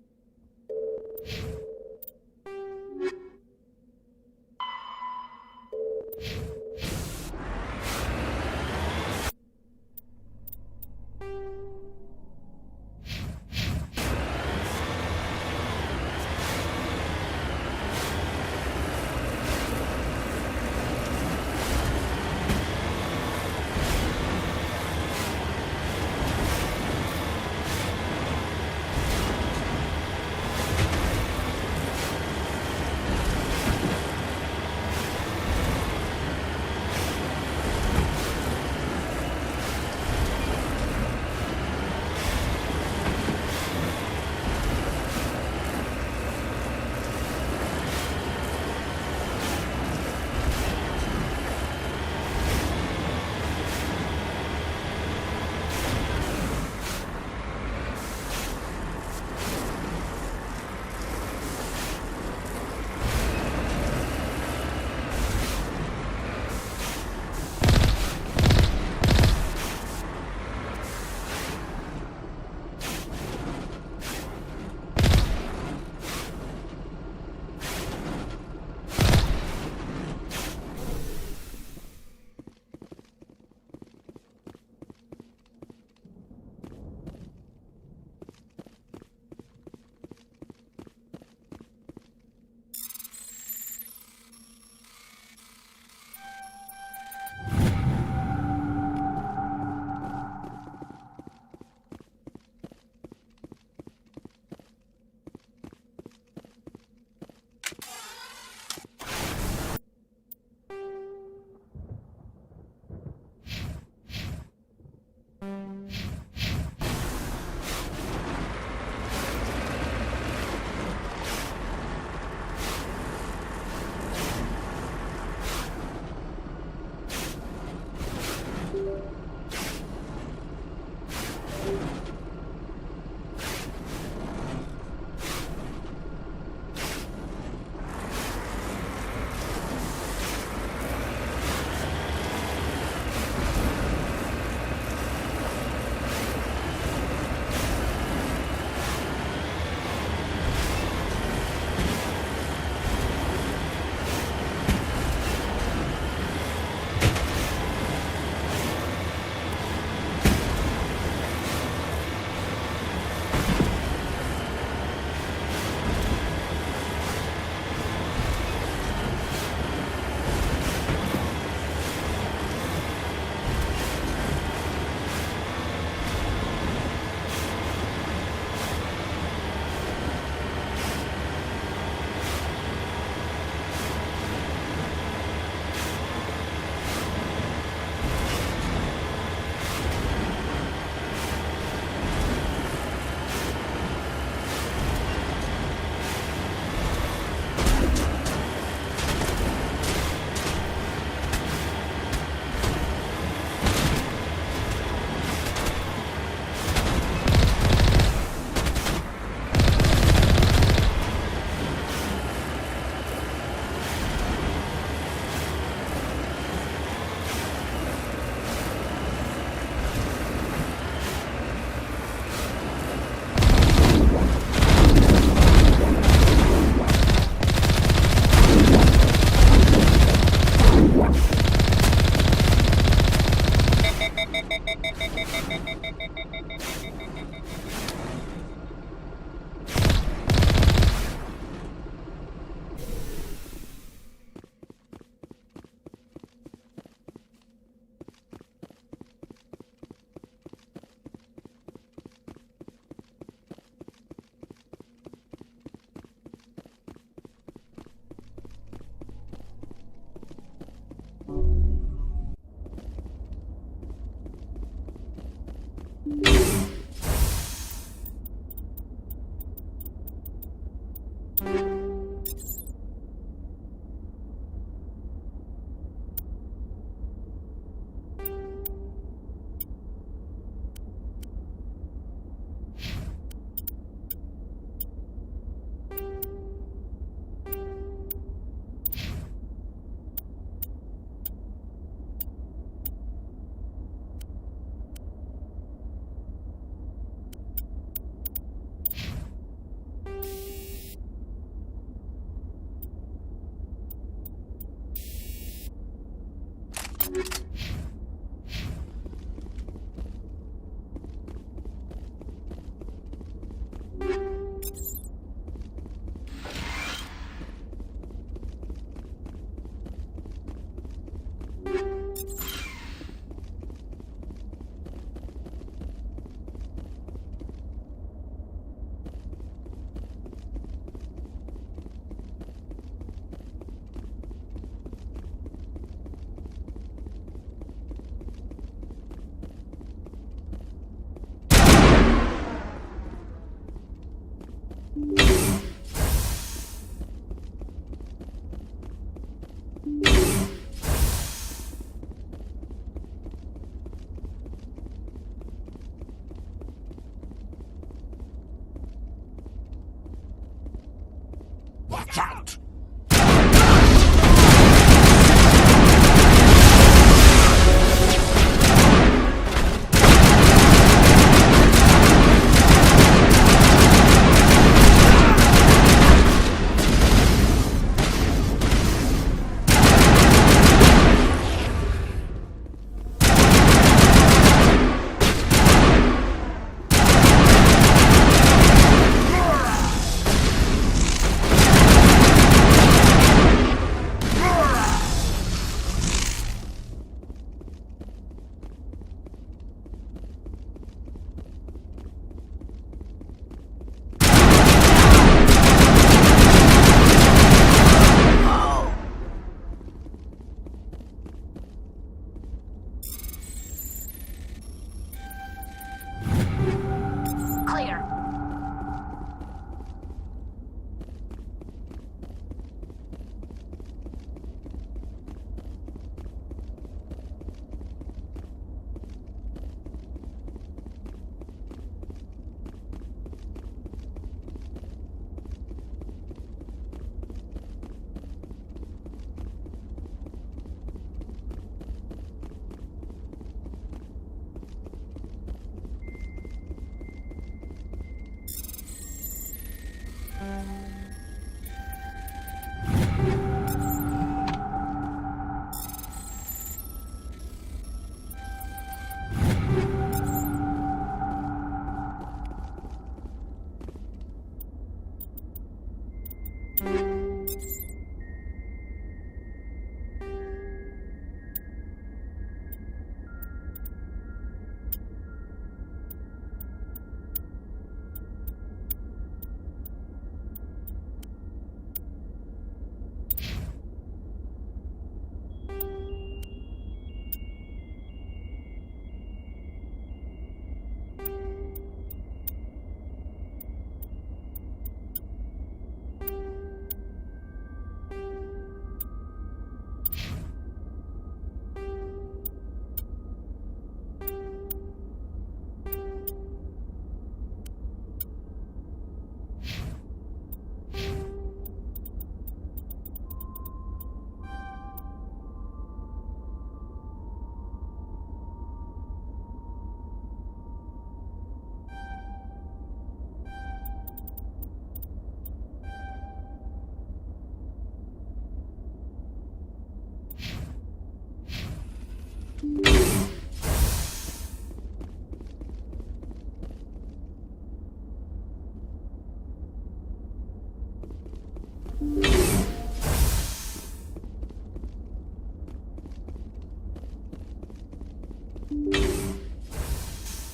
Watch out!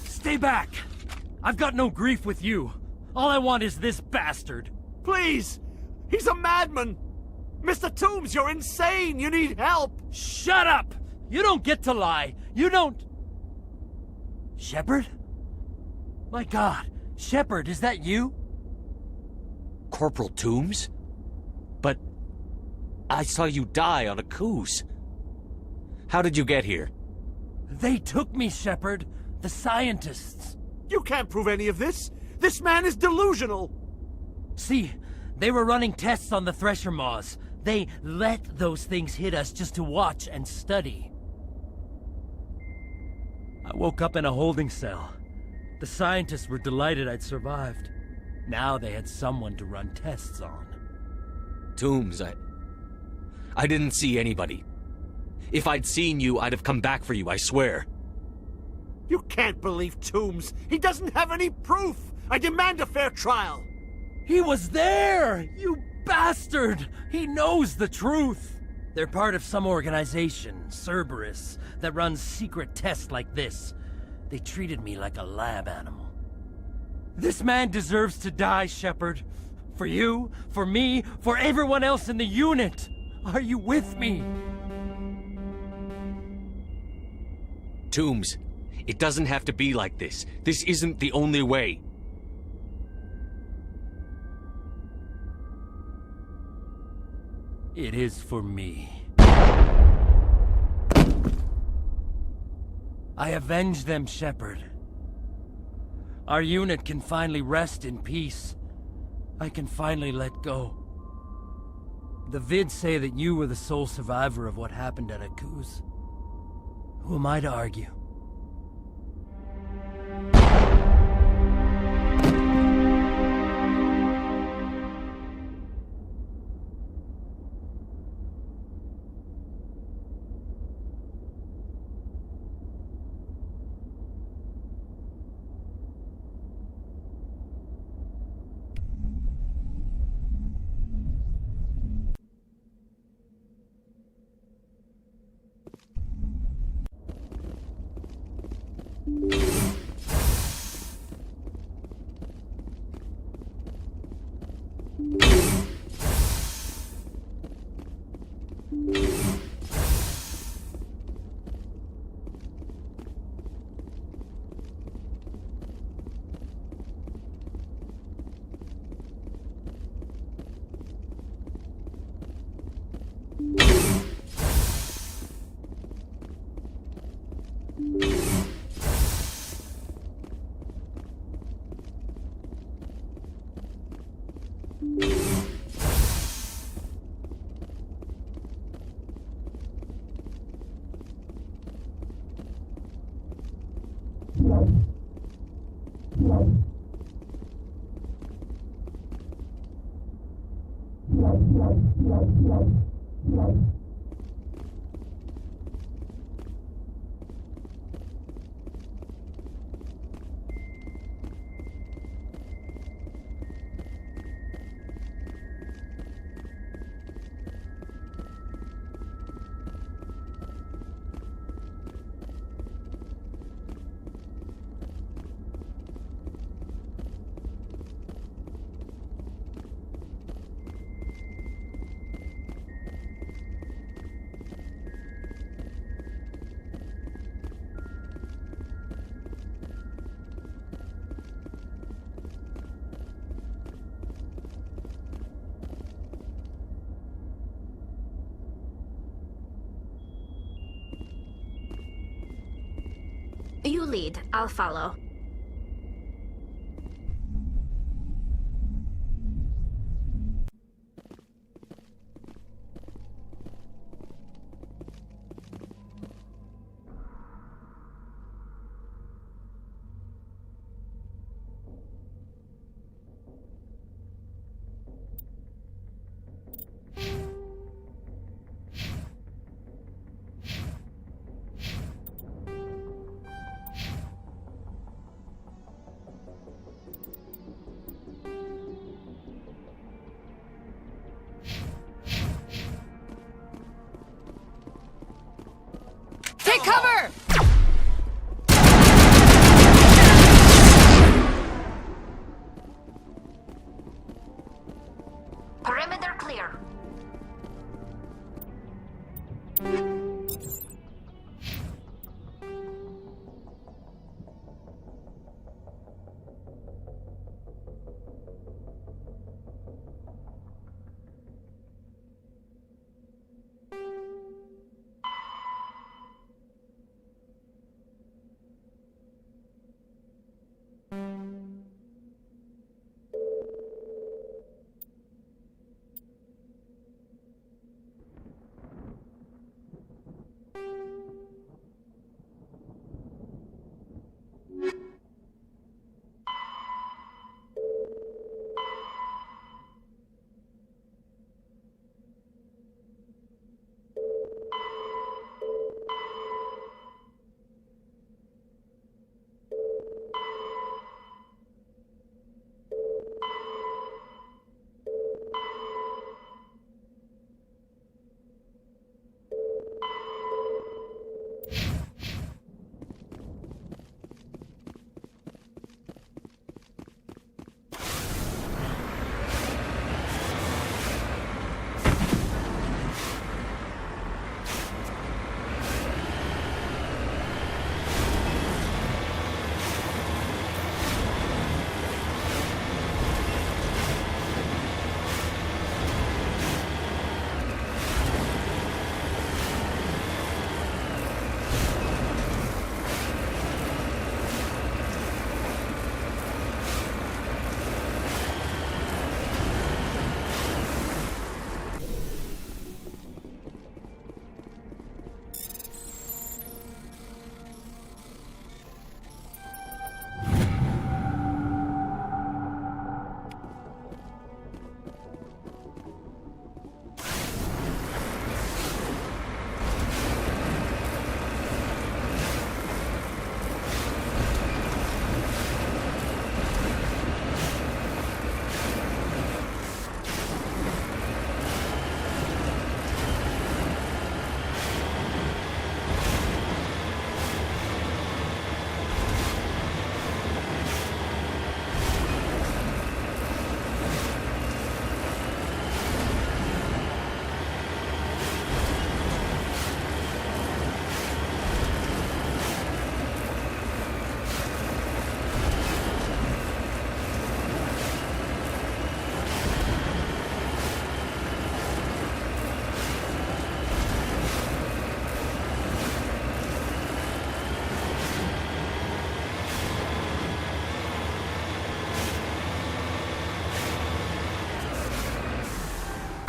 Stay back! I've got no grief with you. All I want is this bastard. Please! He's a madman! Mr. Toombs, you're insane! You need help! Shut up! You don't get to lie! You don't... Shepard? My God, Shepard, is that you? Corporal Toombs? But I saw you die on a cruise. How did you get here? They took me, Shepard. The scientists. You can't prove any of this. This man is delusional. See, they were running tests on the Thresher Maws. They let those things hit us just to watch and study. I woke up in a holding cell. The scientists were delighted I'd survived. Now they had someone to run tests on. Toombs, I didn't see anybody. If I'd seen you, I'd have come back for you, I swear. You can't believe Toombs. He doesn't have any proof. I demand a fair trial. He was there! You bastard! He knows the truth! They're part of some organization, Cerberus, that runs secret tests like this. They treated me like a lab animal. This man deserves to die, Shepard. For you, for me, for everyone else in the unit. Are you with me? Toombs, it doesn't have to be like this. This isn't the only way. It is for me. I avenge them, Shepard. Our unit can finally rest in peace. I can finally let go. The vids say that you were the sole survivor of what happened at Akuz. Who am I to argue? You lead. I'll follow. Take cover! Perimeter clear.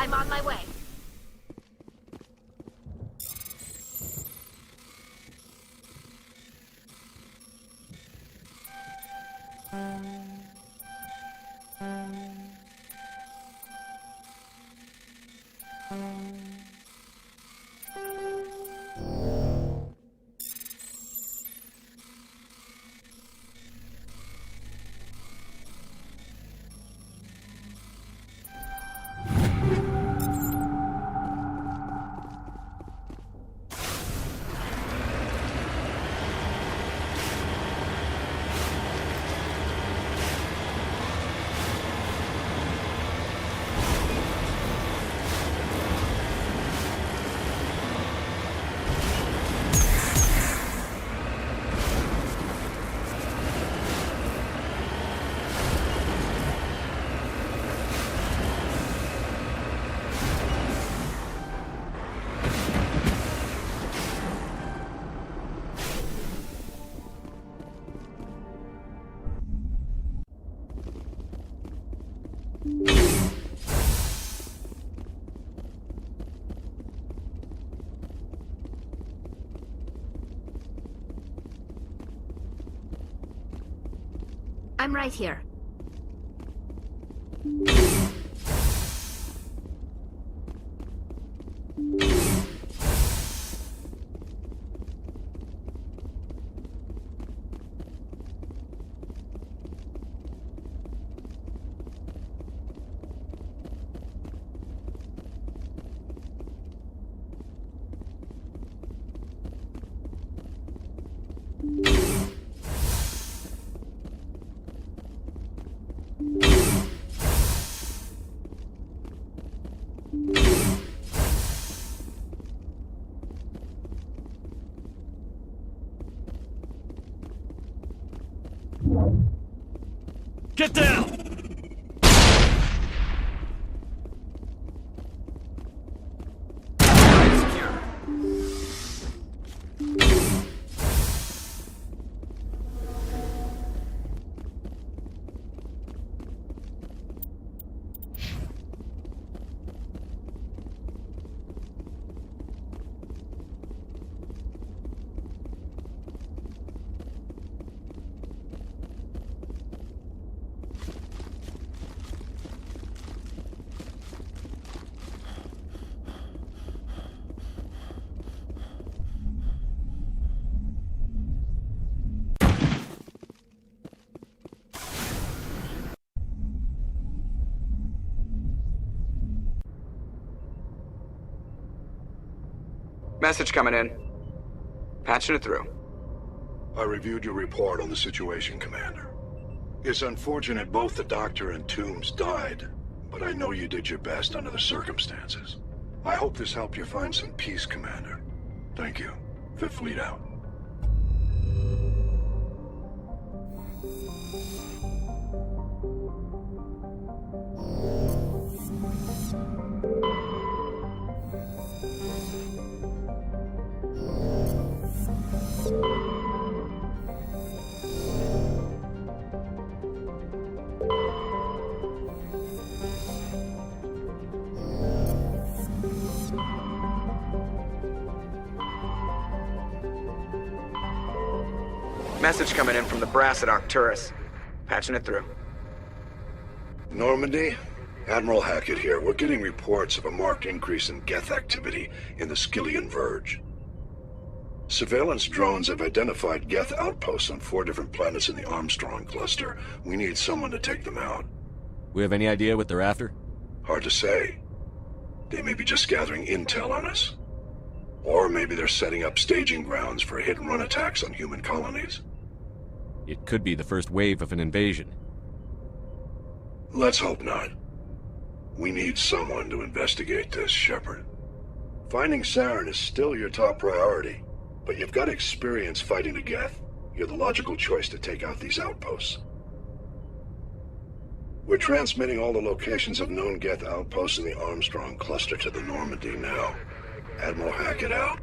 I'm on my way. I'm right here. Get down! Message coming in. Patching it through. I reviewed your report on the situation, Commander. It's unfortunate both the Doctor and Toombs died, but I know you did your best under the circumstances. I hope this helped you find some peace, Commander. Thank you. Fifth Fleet out. Message coming in from the brass at Arcturus. Patching it through. Normandy? Admiral Hackett here. We're getting reports of a marked increase in Geth activity in the Skillian Verge. Surveillance drones have identified Geth outposts on 4 different planets in the Armstrong cluster. We need someone to take them out. We have any idea what they're after? Hard to say. They may be just gathering intel on us. Or maybe they're setting up staging grounds for hit-and-run attacks on human colonies. It could be the first wave of an invasion. Let's hope not. We need someone to investigate this, Shepard. Finding Saren is still your top priority, but you've got experience fighting the Geth. You're the logical choice to take out these outposts. We're transmitting all the locations of known Geth outposts in the Armstrong cluster to the Normandy now. Admiral Hackett out.